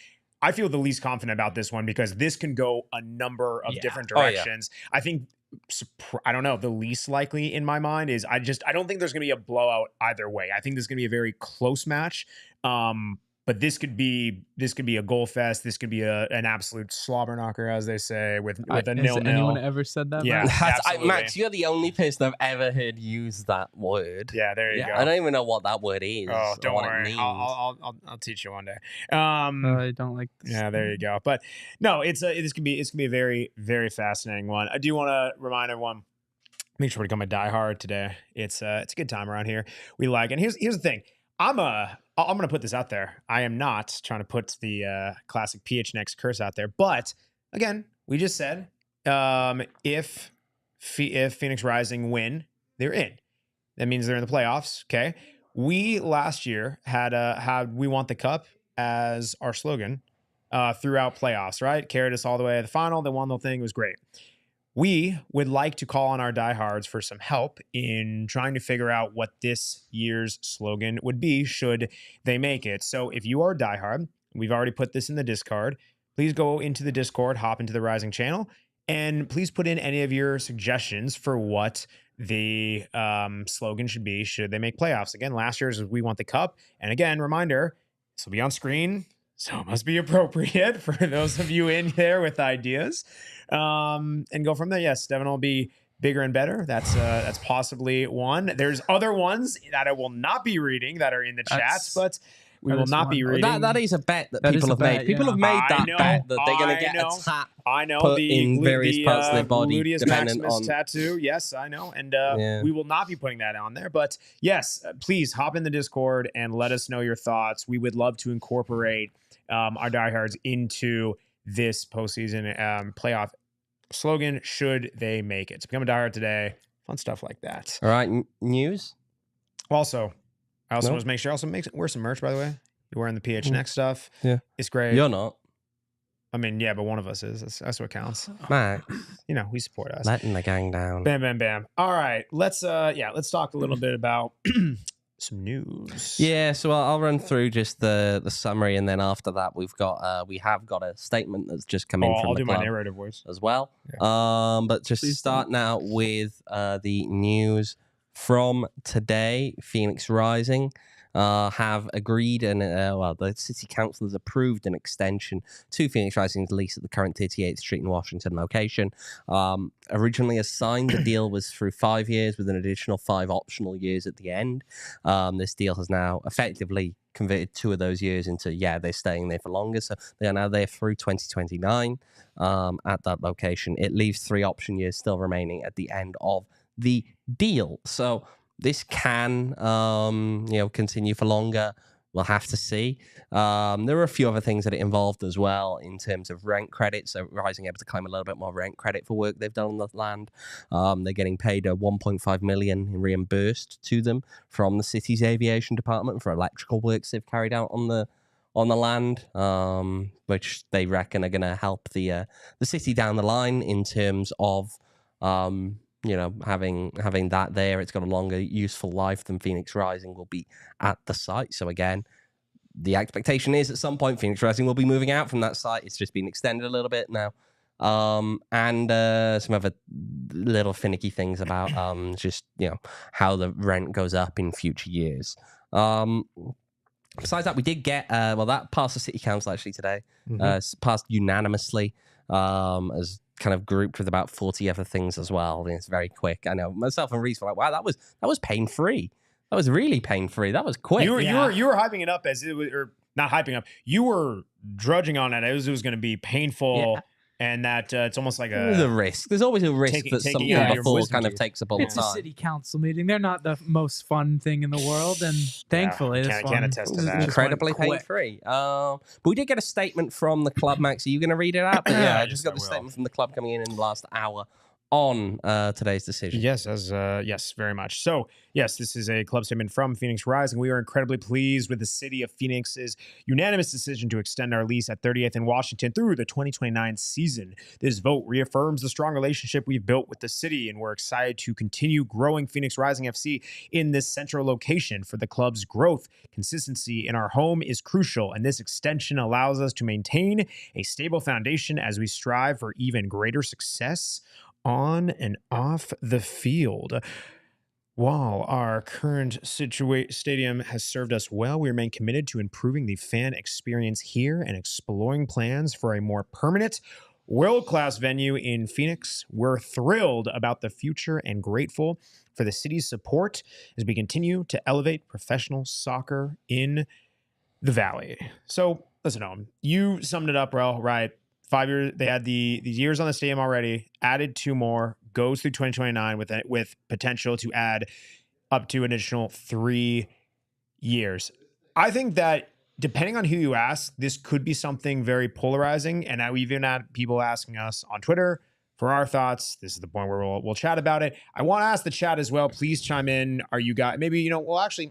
I feel the least confident about this one because this can go a number of different directions. I think I don't know, the least likely in my mind is I don't think there's going to be a blowout either way. I think this is going to be a very close match. But this could be a goal fest. This could be an absolute slobber knocker, as they say, with a 0-0. Has anyone ever said that? Yeah, Max? absolutely. Max, you're the only person I've ever heard use that word. Yeah, there you go. I don't even know what that word is. Oh, don't or what worry. It means. I'll teach you one day. I don't like this. Yeah, there you go. But no, it's gonna be a very, very fascinating one. I do want to remind everyone, make sure to become a diehard today. It's a good time around here. We like, and here's the thing. I'm gonna put this out there. I am not trying to put the classic PHNX curse out there, but again, we just said if Phoenix Rising win, they're in. That means they're in the playoffs. Okay. We last year had "We Want the Cup" as our slogan throughout playoffs. Right, carried us all the way to the final. They won the thing. It was great. We would like to call on our diehards for some help in trying to figure out what this year's slogan would be should they make it. So if you are a diehard, we've already put this in the Discord. Please go into the Discord, hop into the Rising channel, and please put in any of your suggestions for what the slogan should be should they make playoffs. Again, last year's was "We Want the Cup." And again, reminder, this will be on screen, so it must be appropriate for those of you in there with ideas. And go from there. Yes, Devin will be bigger and better. That's possibly one. There's other ones that I will not be reading that are in the chats, but we will not be reading. That is a bet that That people is a have bet, made. People yeah. have made that bet that they're going to get I know. a tap I know put the in various parts of their body, Gluteus dependent Maximus on tattoo. Yes, I know, and Yeah. we will not be putting that on there. But yes, please hop in the Discord and let us know your thoughts. We would love to incorporate our diehards into this postseason playoff slogan should they make it. So become a diehard today. Fun stuff like that. All right, news. Also, I also No? want to make sure wear some merch, by the way. You're wearing the PHNX stuff. Yeah. It's great. You're not, I mean, yeah, but one of us is. That's what counts. Max. You know, we support us. Letting the gang down. Bam, bam, bam. All right. Let's talk a little bit about some news. Yeah, so I'll run through just the summary, and then after that, we have got a statement that's just come in from I'll the do my club narrative voice. as well. Yeah. But just Please starting out with the news from today, Phoenix Rising have agreed, and the city council has approved an extension to Phoenix Rising's lease at the current 38th Street in Washington location. Originally assigned, the deal was through 5 years with an additional 5 optional years at the end. This deal has now effectively converted 2 of those years into, they're staying there for longer. So they are now there through 2029 at that location. It leaves 3 option years still remaining at the end of the deal. So this can, continue for longer. We'll have to see. There are a few other things that it involved as well in terms of rent credit. So Rising able to claim a little bit more rent credit for work they've done on the land. They're getting paid $1.5 million in reimbursed to them from the city's aviation department for electrical works they've carried out on the land, which they reckon are going to help the city down the line in terms of having that there. It's got a longer useful life than Phoenix Rising will be at the site. So again, the expectation is at some point Phoenix Rising will be moving out from that site. It's just been extended a little bit now. And some other little finicky things about how the rent goes up in future years. Besides that, we did get that passed the city council actually today. Passed unanimously as kind of grouped with about 40 other things as well. And it's very quick. I know myself and Rees were like, wow, that was pain free. That was really pain free. That was quick. You were hyping it up as it was, or not hyping up. You were drudging on it. It was going to be painful. Yeah. And that it's almost like There's a risk. There's always a risk that something before kind of takes up all the It's a time. city council meeting. They're not the most fun thing in the world, and thankfully, this can't one attest to that. just Incredibly went quick. pain-free. But we did get a statement from the club, Max. Are you going to read it out? But I just got the will. statement from the club coming in the last hour on today's decision. Yes, yes, very much. So, yes, this is a club statement from Phoenix Rising. We are incredibly pleased with the city of Phoenix's unanimous decision to extend our lease at 38th in Washington through the 2029 season. This vote reaffirms the strong relationship we've built with the city, and we're excited to continue growing Phoenix Rising FC in this central location. For the club's growth, consistency in our home is crucial, and this extension allows us to maintain a stable foundation as we strive for even greater success on and off the field. While our current stadium has served us well, we remain committed to improving the fan experience here and exploring plans for a more permanent, world-class venue in Phoenix. We're thrilled about the future and grateful for the city's support as we continue to elevate professional soccer in the Valley. So, listen, you summed it up, well, right? 5 years, they had these years on the stadium already, added 2 more, goes through 2029 with potential to add up to an additional 3 years. I think that depending on who you ask, this could be something very polarizing. And I even had people asking us on Twitter for our thoughts. This is the point where we'll chat about it. I want to ask the chat as well. Please chime in. Are you guys maybe, actually,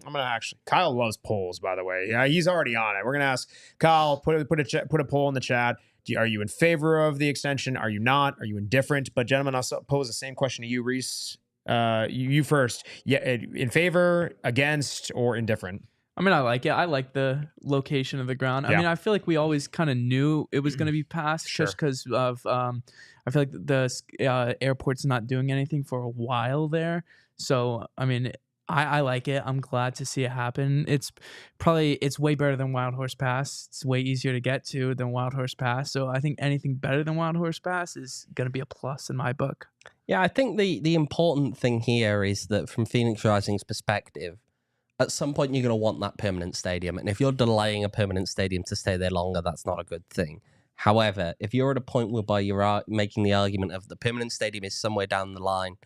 Kyle loves polls, by the way. Yeah, he's already on it. We're going to ask Kyle, put a poll in the chat. Are you in favor of the extension? Are you not? Are you indifferent? But gentlemen, I'll pose the same question to you, Rees. You first. Yeah, in favor, against, or indifferent? I mean, I like it. I like the location of the ground. I mean, I feel like we always kind of knew it was going to be passed just because of, I feel like the airport's not doing anything for a while there. So, I mean, I like it. I'm glad to see it happen. It's way better than Wild Horse Pass. It's way easier to get to than Wild Horse Pass. So I think anything better than Wild Horse Pass is going to be a plus in my book. Yeah, I think the important thing here is that from Phoenix Rising's perspective, at some point you're going to want that permanent stadium. And if you're delaying a permanent stadium to stay there longer, that's not a good thing. However, if you're at a point whereby you're making the argument of the permanent stadium is somewhere down the line,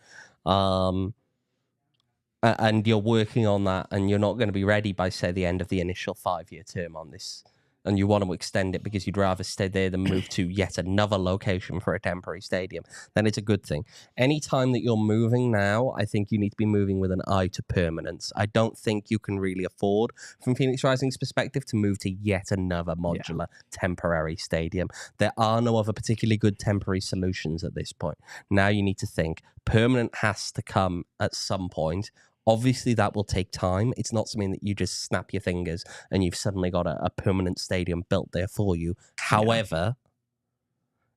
and you're working on that, and you're not going to be ready by, say, the end of the initial 5-year term on this, and you want to extend it because you'd rather stay there than move to yet another location for a temporary stadium, then it's a good thing. Anytime that you're moving now, I think you need to be moving with an eye to permanence. I don't think you can really afford, from Phoenix Rising's perspective, to move to yet another modular temporary stadium. There are no other particularly good temporary solutions at this point. Now you need to think permanent has to come at some point. Obviously, that will take time. It's not something that you just snap your fingers and you've suddenly got a permanent stadium built there for you. However,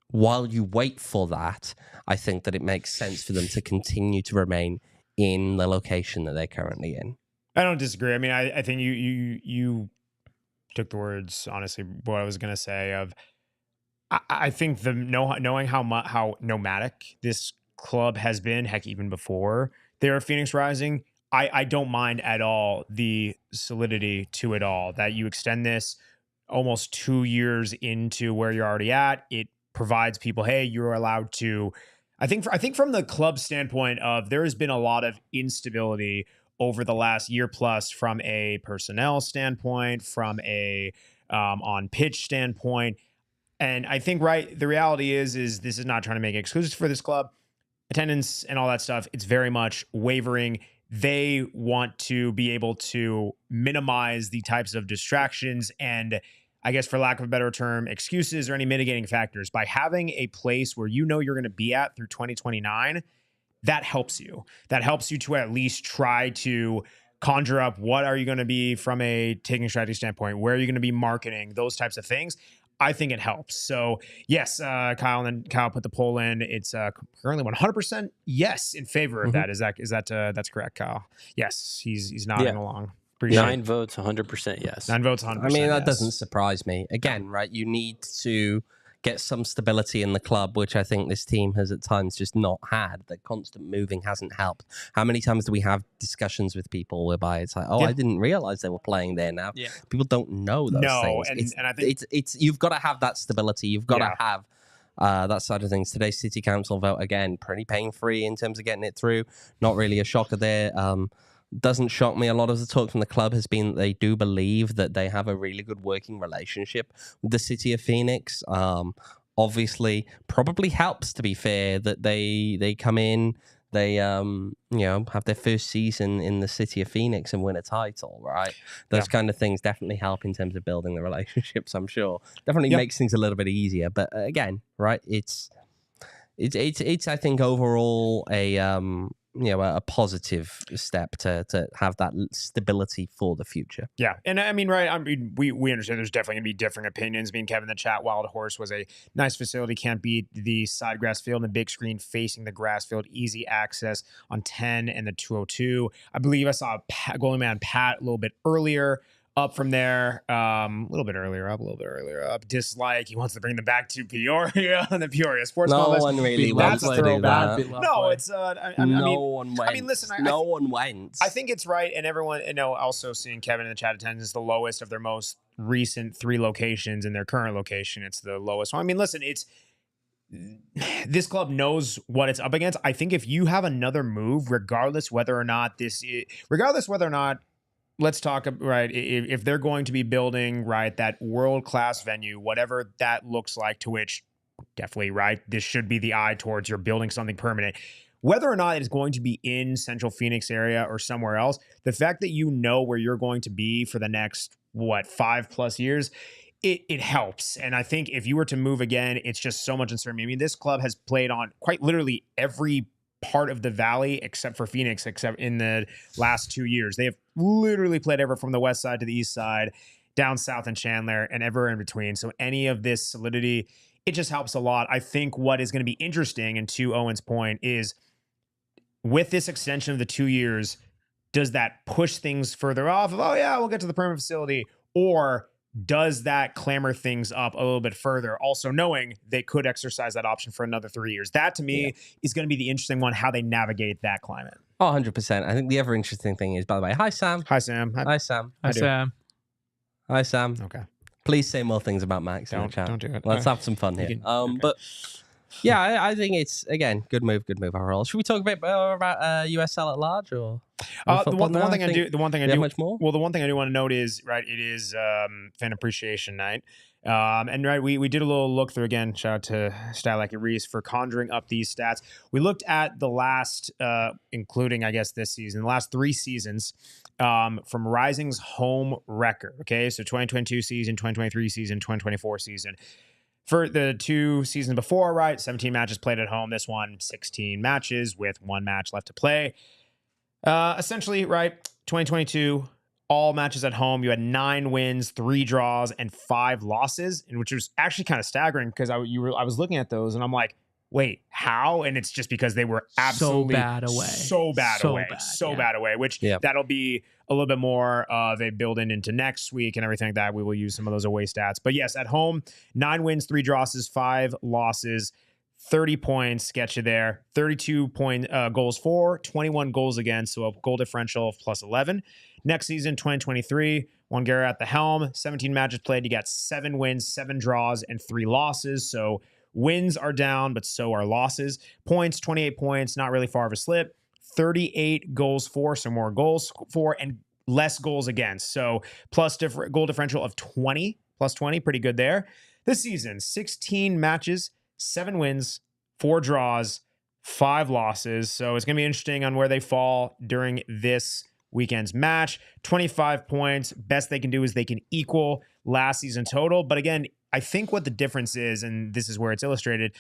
while you wait for that, I think that it makes sense for them to continue to remain in the location that they're currently in. I don't disagree. I mean, I think you took the words, honestly, what I was going to say of, I think knowing how nomadic this club has been, heck, even before they were Phoenix Rising, I don't mind at all the solidity to it all, that you extend this almost 2 years into where you're already at. It provides people, hey, you're allowed to, I think from the club standpoint of, there has been a lot of instability over the last year plus from a personnel standpoint, from a on pitch standpoint. And I think, the reality is this is not trying to make excuses for this club. Attendance and all that stuff, it's very much wavering. They want to be able to minimize the types of distractions and, I guess, for lack of a better term, excuses or any mitigating factors. By having a place where you know you're going to be at through 2029, that helps you. That helps you to at least try to conjure up what are you going to be from a taking strategy standpoint, where are you going to be marketing, those types of things. I think it helps. So yes, Kyle put the poll in. It's currently 100% yes in favor of that. Is that that's correct, Kyle? Yes, he's nodding along. Appreciate 9 votes, 100% yes. 9 votes, 100%. I mean, that yes. doesn't surprise me. Again, right? You need to get some stability in the club, which I think this team has at times just not had. The constant moving hasn't helped. How many times do we have discussions with people whereby it's like, I didn't realize they were playing there now. Yeah. People don't know those things. And I think it's you've got to have that stability. You've got to have that side of things. Today's City Council vote, again, pretty pain-free in terms of getting it through. Not really a shocker there. Doesn't shock me. A lot of the talk from the club has been that they do believe that they have a really good working relationship with the city of Phoenix. Obviously, probably helps, to be fair, that they come in, they have their first season in the city of Phoenix and win a title, right? Those kind of things definitely help in terms of building the relationships, I'm sure. Definitely makes things a little bit easier. But again, right, it's I think overall a positive step to have that stability for the future. Yeah. And I mean, right. I mean, we understand there's definitely going to be differing opinions. Me and Kevin in the chat, Wild Horse was a nice facility. Can't beat the side grass field and the big screen facing the grass field. Easy access on 10 and the 202. I believe I saw Goalie Man Pat a little bit earlier. Up from there, a little bit earlier up. Dislike. He wants to bring them back to Peoria and the Peoria Sports No Complex. one really That's wants a to do throwback. that. No, it's One went. I mean, listen, no one went. I think it's right, and everyone, also seeing Kevin in the chat attendance, the lowest of their most recent 3 locations in their current location. It's the lowest. I mean, listen, this club knows what it's up against. I think if you have another move, regardless whether or not, let's talk, right, if they're going to be building, right, that world-class venue, whatever that looks like, to which definitely, right, this should be the eye towards you're building something permanent. Whether or not it is going to be in Central Phoenix area or somewhere else, the fact that you know where you're going to be for the next, 5+ years, it helps. And I think if you were to move again, it's just so much uncertainty. I mean, this club has played on quite literally every part of the valley except for Phoenix, except in the last 2 years. They have literally played ever from the west side to the east side, down south in Chandler, and ever in between. So any of this solidity, it just helps a lot. I think what is going to be interesting, and to Owen's point, is with this extension of the 2 years, does that push things further off of, oh yeah, we'll get to the permanent facility, or does that clamor things up a little bit further? Also knowing they could exercise that option for another 3 years. That to me is going to be the interesting one, how they navigate that climate. Oh, 100%. I think the other interesting thing is, by the way, hi, Sam. Hi, Sam. Hi, Sam. Hi, Sam. Hi, Sam. Okay. Please say more things about Max in the chat. Don't do it. Let's have some fun here. Okay. But yeah, I think it's, again, good move overall. Should we talk a bit more about USL at large, or the one thing I do much more? Well, the one thing I do want to note is, right, it is fan appreciation night. And right, we did a little look through again. Shout out to Style Like It Rees for conjuring up these stats. We looked at the last, including I guess this season, the last 3 seasons from Rising's home record. Okay, so 2022 season, 2023 season, 2024 season. For the 2 seasons before, right, 17 matches played at home. This one, 16 matches with 1 match left to play. Essentially, right, 2022. All matches at home, you had 9 wins, 3 draws, and 5 losses, and which was actually kind of staggering because I was looking at those and I'm like, wait, how? And it's just because they were absolutely so bad away. Which that'll be a little bit more of a build-in into next week and everything like that. We will use some of those away stats, but yes, at home, 9 wins, 3 draws, 5 losses. 30 points get you there. 32 goals for, 21 goals against, so a goal differential of +11. Next season, 2023, Juan Guerra at the helm, 17 matches played. You got 7 wins, 7 draws, and 3 losses. So wins are down, but so are losses. Points, 28 points, not really far of a slip. 38 goals for, so more goals for, and less goals against. So goal differential of 20, +20, pretty good there. This season, 16 matches, 7 wins, 4 draws, 5 losses. So it's going to be interesting on where they fall during this weekend's match. 25 points. Best they can do is they can equal last season total. But again, I think what the difference is, and this is where it's illustrated,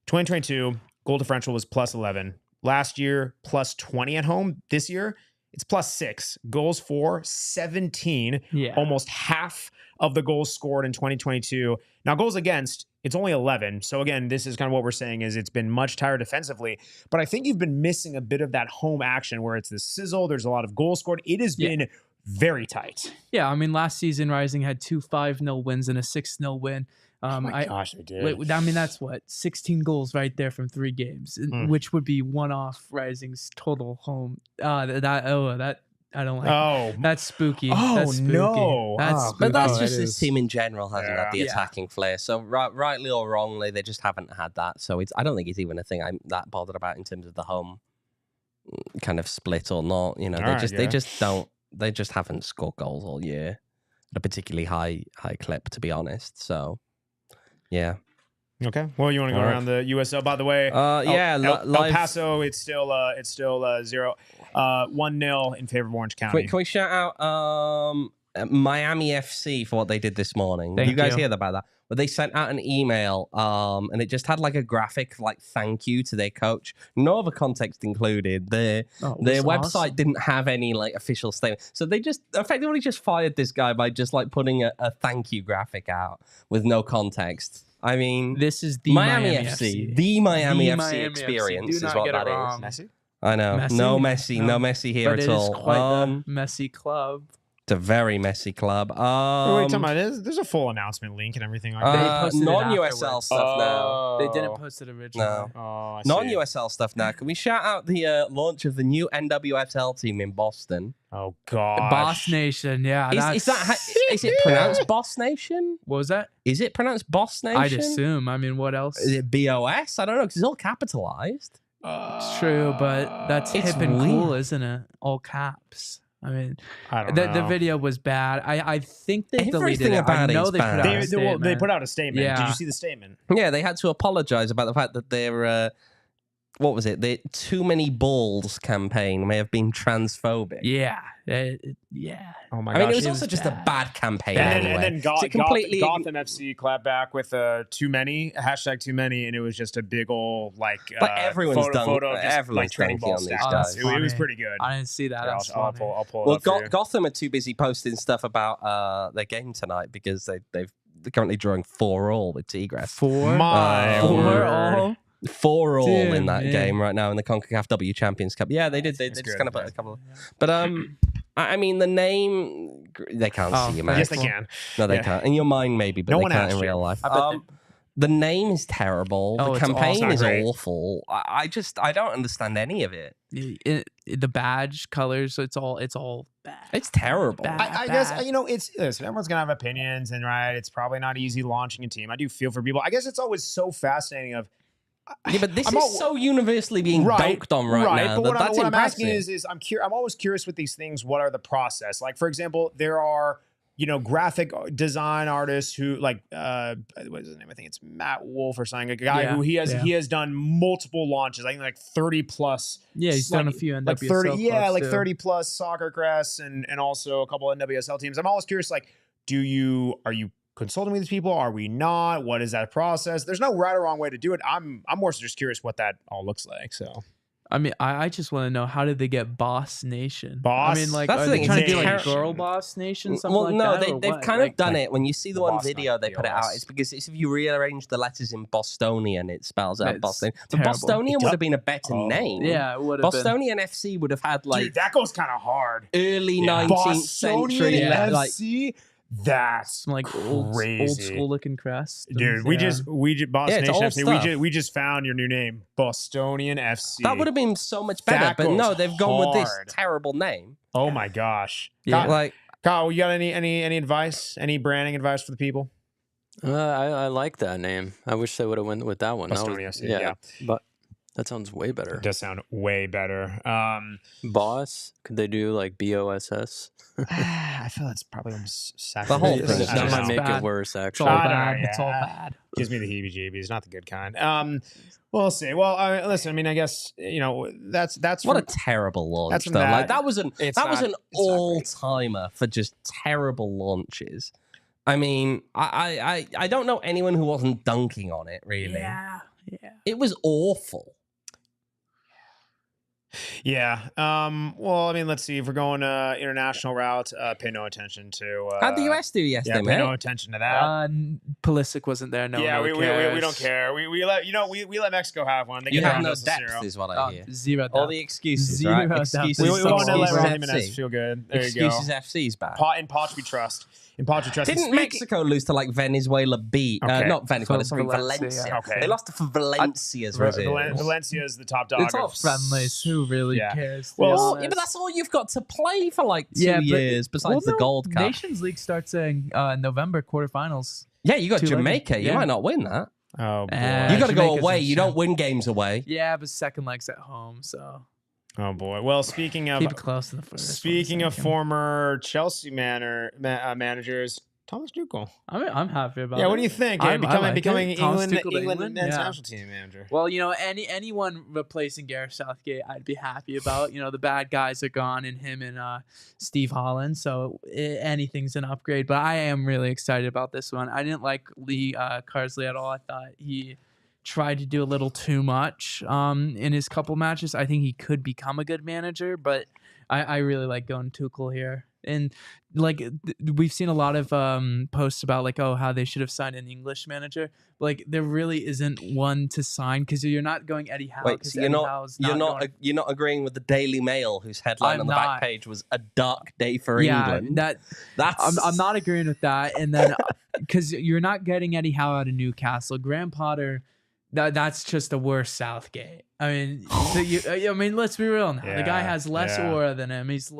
2022 goal differential was +11. Last year, +20 at home. This year, it's +6. Goals for, 17. Yeah. Almost half of the goals scored in 2022. Now, goals against, it's only 11. So again, this is kind of what we're saying is it's been much tighter defensively. But I think you've been missing a bit of that home action where it's the sizzle. There's a lot of goals scored. It has been very tight. Yeah, I mean, last season Rising had 2 5-0 wins and a 6-0 win. Oh my gosh, they did. I mean, that's what, 16 goals right there from 3 games, which would be one off Rising's total home. That I don't like. Oh, that's spooky. Oh, that's spooky. no. But that's Oh, just it this is. team in general hasn't had the Yeah. attacking flair. So rightly or wrongly, they just haven't had that. So I don't think it's even a thing I'm that bothered about in terms of the home kind of split or not. You know, they just haven't scored goals all year at a particularly high clip, to be honest. So yeah. Okay. Well, you want to go All right. around the USL, by the way? El El Paso, it's still 1-0 in favor of Orange County. Can we shout out Miami FC for what they did this morning? Thank you guys you. hear about that? where they sent out an email, and it just had like a graphic like thank you to their coach, no other context included. Their website awesome. didn't have any like official statement, so they just effectively just fired this guy by just like putting a thank you graphic out with no context. I mean, This is the Miami FC, the Miami FC experience Do is not what get it that is. wrong. Messi? I know, Messi? no Messi here But at it all. is quite the messy club. It's a very messy club. Wait, talking about there's a full announcement link and everything like that. posted it Non-USL afterwards. stuff now. They didn't post it originally. No. Oh, I see. Non-USL stuff now. Can we shout out the launch of the new NWSL team in Boston? Oh god. Boss Nation, yeah. Is it pronounced Boss Nation? What was that? Is it pronounced Boss Nation? I'd assume. I mean, what else? Is it BOS? I don't know because it's all capitalized. It's true, but that's It's hip and cool, weird. isn't it? All caps. I mean, I don't the know. video was bad. I think they Everything deleted it. about I it know is they bad. put out a They statement. put out a statement. Yeah. Did you see the statement? Yeah, they had to apologize about the fact that their what was it? The Too Many Balls campaign may have been transphobic. Yeah. Yeah. Oh my I mean, it gosh. was it also was just a bad. bad campaign And anyway. then So it completely Gotham FC clapped back with too many, hashtag too many, and it was just a big old like But everyone's photo of just, everyone's like training dunking ball on these stats. guys. It was Funny. pretty good. I didn't see that. Here, That's I'll funny. pull Well, it up for you. Gotham are too busy posting stuff about their game tonight because they're currently drawing 4-4 with Tigres. My Four word. all. 4-4 in that Damn, game right now in the CONCACAF W Champions Cup. Yeah, they did. They That's just good, kind of put yeah. a couple of. But I mean, the name they can't Oh, see you, man. Yes, they can. No, they Yeah. can't. In your mind, maybe, but No they one can't asked in you. real life. I bet The name is terrible. Oh, The it's campaign awful. is Great. awful. I don't understand any of it. The badge colors, it's all bad. It's terrible. Bad. I guess listen, everyone's gonna have opinions, and right, it's probably not easy launching a team. I do feel for people. I guess it's always so fascinating. Yeah, but this I'm is all- so universally being dunked on right now. But That's what I'm impressive. asking is I'm always curious with these things. What are the process? Like, for example, there are graphic design artists who like what is his name? I think it's Matt Wolf or something. A guy who he has done multiple launches. I think like 30 plus. Yeah, he's done a few NWSL like 30. Yeah, clubs like too. 30 plus soccer crests and also a couple of NWSL teams. I'm always curious. Like, are you consulting with these people? Are we not? What is that process? There's no right or wrong way to do it. I'm more so just curious what that all looks like. So I mean, I just want to know, how did they get Boss Nation? Boss? I mean, like, That's are the they thing, trying to it's do like terrible. Girl Boss Nation? Something Well, like no, that, or they've what? kind of Like, done it. When you see the one Boss, video not they put it out, BOS. it's because if you rearrange the letters in Bostonian, it spells out It's Boston. But terrible. Bostonian would have been a better Oh. name. Yeah, it would have been. Bostonian FC would have had like dude, that goes kind of hard. early Yeah. 19th century. Yeah. Like, FC. That's Some like old crazy. school looking crest. Dude, we just Boss Yeah, it's Nation old FC. stuff. We just found your new name, Bostonian FC. that would have been so much better. That But no, goes they've gone with this hard. terrible name. Oh my gosh. Yeah. Kyle, Kyle, you got any advice? Any branding advice for the people? I like that name. I wish they would have went with that one. That was- Bostonian FC. Yeah. but that sounds way better. It does sound way better. Boss? Could they do like BOSS? I feel that's probably almost The whole sacrilegious. thing is I That don't might know. make bad. it worse, It's all actually. I don't bad. know, It's all yeah. bad. Gives me the heebie-jeebies. Not the good kind. We'll see. Well, listen. I mean, I guess that's What from- a terrible launch, that's from though. that. Like that was an It's that was not- an it's not great. all-timer for just terrible launches. I mean, I don't know anyone who wasn't dunking on it. Really, Yeah. it was awful. Yeah. Well, I mean, let's see. If we're going international route, pay no attention to. How'd the US do Yeah, yesterday, pay mate? no attention to that. Pulisic wasn't there. No, yeah, one we cares. don't care. We let Mexico have one. They You get have down no to 0. depth, is what I Oh, hear. zero. All depth. the excuses, Zero right? depth. Excuses. We want to let excuses Raul FC. Jimenez feel good. There Excuses you FC's back. go. In Poch we trust. In Poch we trust. Didn't Speaking- Mexico lose to like Venezuela beat? Okay. Not Venezuela, sorry, Valencia. Valencia. Okay. They lost to Valencia's reserves. Valencia is the top dog. It's all of- friendlies. Who really Yeah. cares? to be Well, Oh, honest? yeah, but that's all you've got to play for like 2 Yeah, but- years besides the no, Gold Cup. Nations League starts in November quarterfinals. Yeah, you got 2-legged. Jamaica. You Yeah. might not win that. Oh boy. You got to go Jamaica's away. in You don't win games away. Yeah, but second leg's at home, so Oh boy. Well, speaking of keep it close to the first. speaking of former Chelsea managers, Thomas Tuchel. I'm happy about it. Yeah, what do you think? I Becoming like it. Thomas England Tuchel to men's national team manager. Well, anyone replacing Gareth Southgate, I'd be happy about. The bad guys are gone, and him and Steve Holland. So anything's an upgrade. But I am really excited about this one. I didn't like Lee Carsley at all. I thought he tried to do a little too much in his couple matches. I think he could become a good manager, but I really like going Tuchel here. And like we've seen a lot of posts about like, oh, how they should have signed an English manager. Like there really isn't one to sign because you're not going Eddie Howe. Wait, so you're not agreeing with the Daily Mail, whose headline on the back page was "A Dark Day for England." I'm not agreeing with that. And then because you're not getting Eddie Howe out of Newcastle, Graham Potter. That's just a worse Southgate. I mean, let's be real now. The guy has less aura than him. He's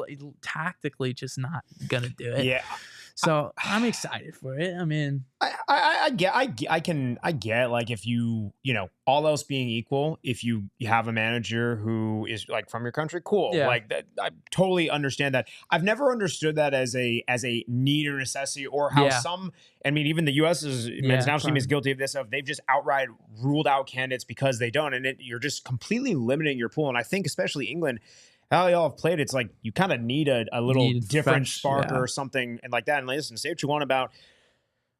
tactically just not gonna do it. Yeah. So I'm excited for it. I mean, I get like if you all else being equal, if you have a manager who is like from your country, cool. Yeah. Like that, I totally understand that. I've never understood that as a need or necessity, or how some. I mean, even the U.S.'s men's national team is guilty of this. They've just outright ruled out candidates because they don't, and you're just completely limiting your pool. And I think especially England. How y'all have played, it's like you kind of need a little different spark or something and like that. And listen, say what you want about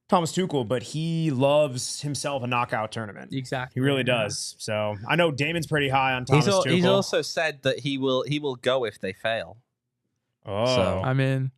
Thomas Tuchel, but he loves himself a knockout tournament. Exactly. He really does. So I know Damon's pretty high on Thomas Tuchel. He's also said that he will go if they fail. Oh. So, I mean,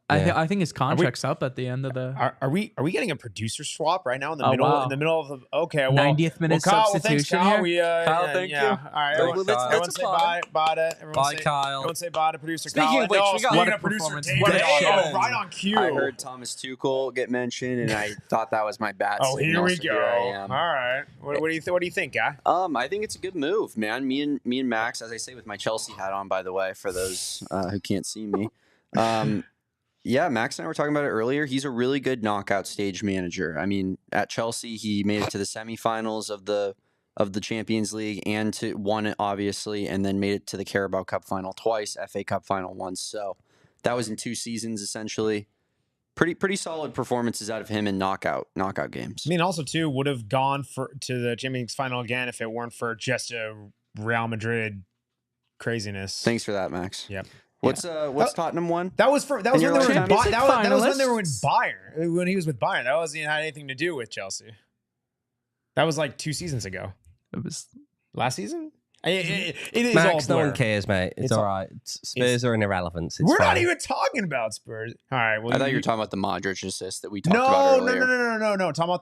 I think his contract's up at the end of the. Are we getting a producer swap right now in the middle? Wow. In the middle of the 90th minute substitution Kyle, here. Kyle, thank you. All right, everyone say bye to Kyle. Everyone say bye to producer Speaking Kyle. of which, we got what a producer performance. Dave. What a Oh, right on cue. I heard Thomas Tuchel get mentioned, and I thought that was my bat Oh, signal, here we so go. Here I All am. right. What do you think, guy? I think it's a good move, man. Me and Max, as I say with my Chelsea hat on, by the way, for those who can't see me. Yeah, Max and I were talking about it earlier. He's a really good knockout stage manager. I mean, at Chelsea, he made it to the semifinals of the Champions League and won it, obviously, and then made it to the Carabao Cup final twice, FA Cup final once. So that was in 2 seasons, essentially. Pretty solid performances out of him in knockout games. I mean, also too would have gone to the Champions League final again if it weren't for just a Real Madrid craziness. Thanks for that, Max. Yep. What's Tottenham won? That was when they were in that was when they were in finalists? Bayern. When he was with Bayern, that wasn't had anything to do with Chelsea. That was like 2 seasons ago. It was Last season. It is Max, all no blur. one cares, mate. It's all right. Spurs are an irrelevance. It's We're not fine. even talking about Spurs. All right. Well, I thought you were talking about the Modric assist that we talked about earlier. No. Talking about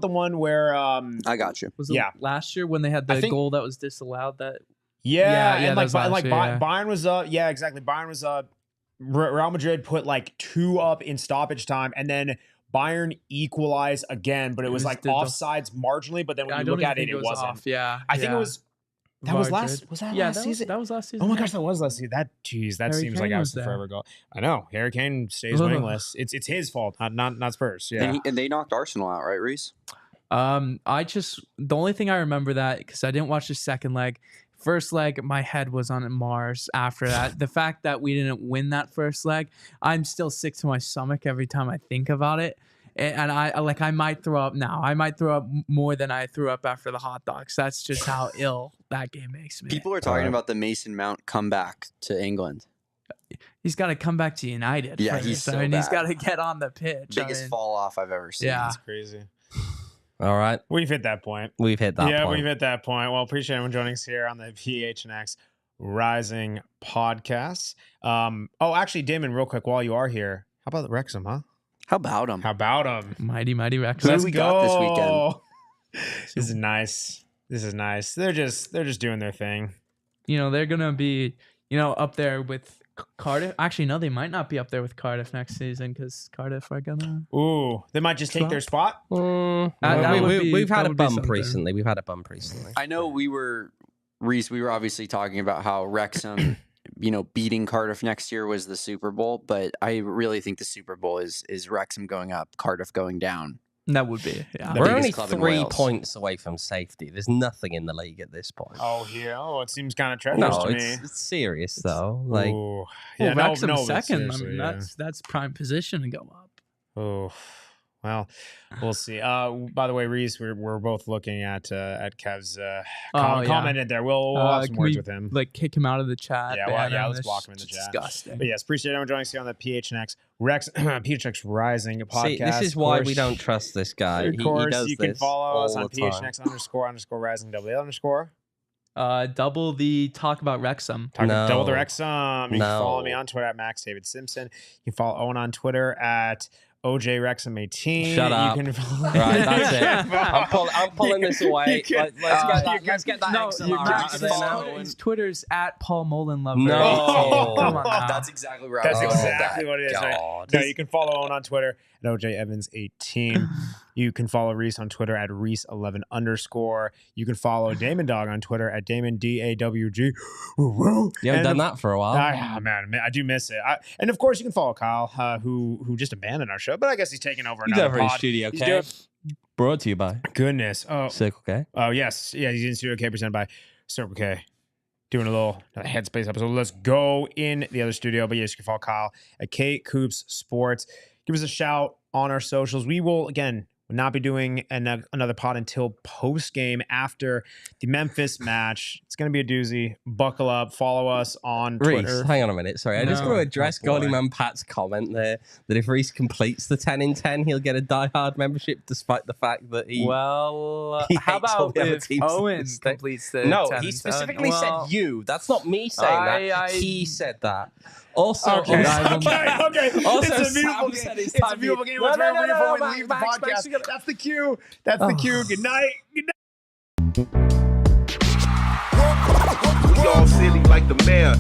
the one where I got you. was it last year when they had the goal that was disallowed. That and that was last year, Bayern was up. Yeah, exactly. Bayern was up. Real Madrid put like 2 up in stoppage time, and then Bayern equalized again, but it was like offsides marginally. But then when you look at it, it wasn't. Off. Yeah, I think it was. That was last. Was that last season? That was last season. Oh my gosh, that was last season. That Harry seems like Kane I was was the there. forever goal. I know. Harry Kane stays winningless. It's his fault, not Spurs. Yeah. And they knocked Arsenal out, right, Rees? The only thing I remember that because I didn't watch the second leg. First leg, my head was on Mars. After that, the fact that we didn't win that first leg, I'm still sick to my stomach every time I think about it. And I might throw up now. I might throw up more than I threw up after the hot dogs. That's just how ill that game makes me. People are talking about the Mason Mount comeback to England. He's got to come back to United. Yeah, first. he's so he's bad. got to get on the pitch. Biggest fall off I've ever seen. Yeah. That's crazy. All right. We've hit that point. We've hit that point. Yeah, we've hit that point. Well, appreciate everyone joining us here on the PHNX Rising podcast. Actually, Damon, real quick, while you are here, how about the Wrexham, huh? How about him? How about them? Mighty Rex. Who do we got this weekend? This is nice. They're just doing their thing. They're gonna be up there with Cardiff. Actually, no, they might not be up there with Cardiff next season because Cardiff are gonna. Ooh, they might just take their spot. We've had a bump recently. We've had a bump recently. I know Reese, we were obviously talking about how Wrexham, beating Cardiff next year was the Super Bowl, but I really think the Super Bowl is Wrexham going up, Cardiff going down. That would be. Yeah. We're only biggest club in 3 Wales. points away from safety. There's nothing in the league at this point. Oh, yeah. Oh, it seems kind of treacherous No, to me. it's serious though. Like, Ooh. Yeah, no, Wrexham's but second. I seriously, mean, yeah. that's prime position to go up. Oh, well, we'll see. By the way, Rees, we're both looking at Kev's comment in there. We'll have some can words we, with him. Like kick him out of the chat. Let's block him in the chat. Disgusting. But yes, appreciate everyone joining us here on the PHNX PHNX Rising podcast. See, this is why we don't trust this guy. Of course, he does you can this follow us all on the time. PHNX__Rising _. Double the talk about Wrexham. Double the Wrexham. You can follow No. me on Twitter at Max Simpson. You can follow Owen on Twitter at OJ Wrexham 18. Shut up. You can Right, that's it. I'm pulling this away. Let's get that No, XLR out of there now. his Twitter's at Paul Molenlover. No. Come on now. That's exactly where I was That's going with exactly that. what it is. Right? God. No, you can follow Owen on Twitter at OJ Evans 18. You can follow Rees on Twitter at Rees11_. You can follow Damon Dog on Twitter at Damon DAWG. You haven't done that for a while. Man, I do miss it. And of course, you can follow Kyle, who just abandoned our show, but I guess he's taking over He's another over in pod. Studio He's K. doing- Brought to you by Goodness. Oh, Circle K. oh yes. Yeah, he's in Studio K presented by Circle K. Doing a little Headspace episode. Let's go in the other studio. But yes, you can follow Kyle at K Coops Sports. Give us a shout on our socials. We will, again, not be doing another pod until post game after the Memphis match. It's going to be a doozy. Buckle up. Follow us on Twitter. Reese, hang on a minute. Sorry, I just No. want to address Oh, boy. Goldieman Pat's comment there that if Reese completes the 10 in 10, he'll get a diehard membership, despite the fact that he. Well, He how hates all about the other if teams in Owen this state. completes the No, 10 he and 10? specifically Well, said you. That's not me saying that. He said that. Also, Okay. also- Okay. Also, It's a beautiful Sam game. said it's It's a time beautiful for you. game. Let's No, remember before we Max, leave the Max, podcast. you gotta- That's the cue. That's the cue. Good night. Good night. We all silly like the mayor.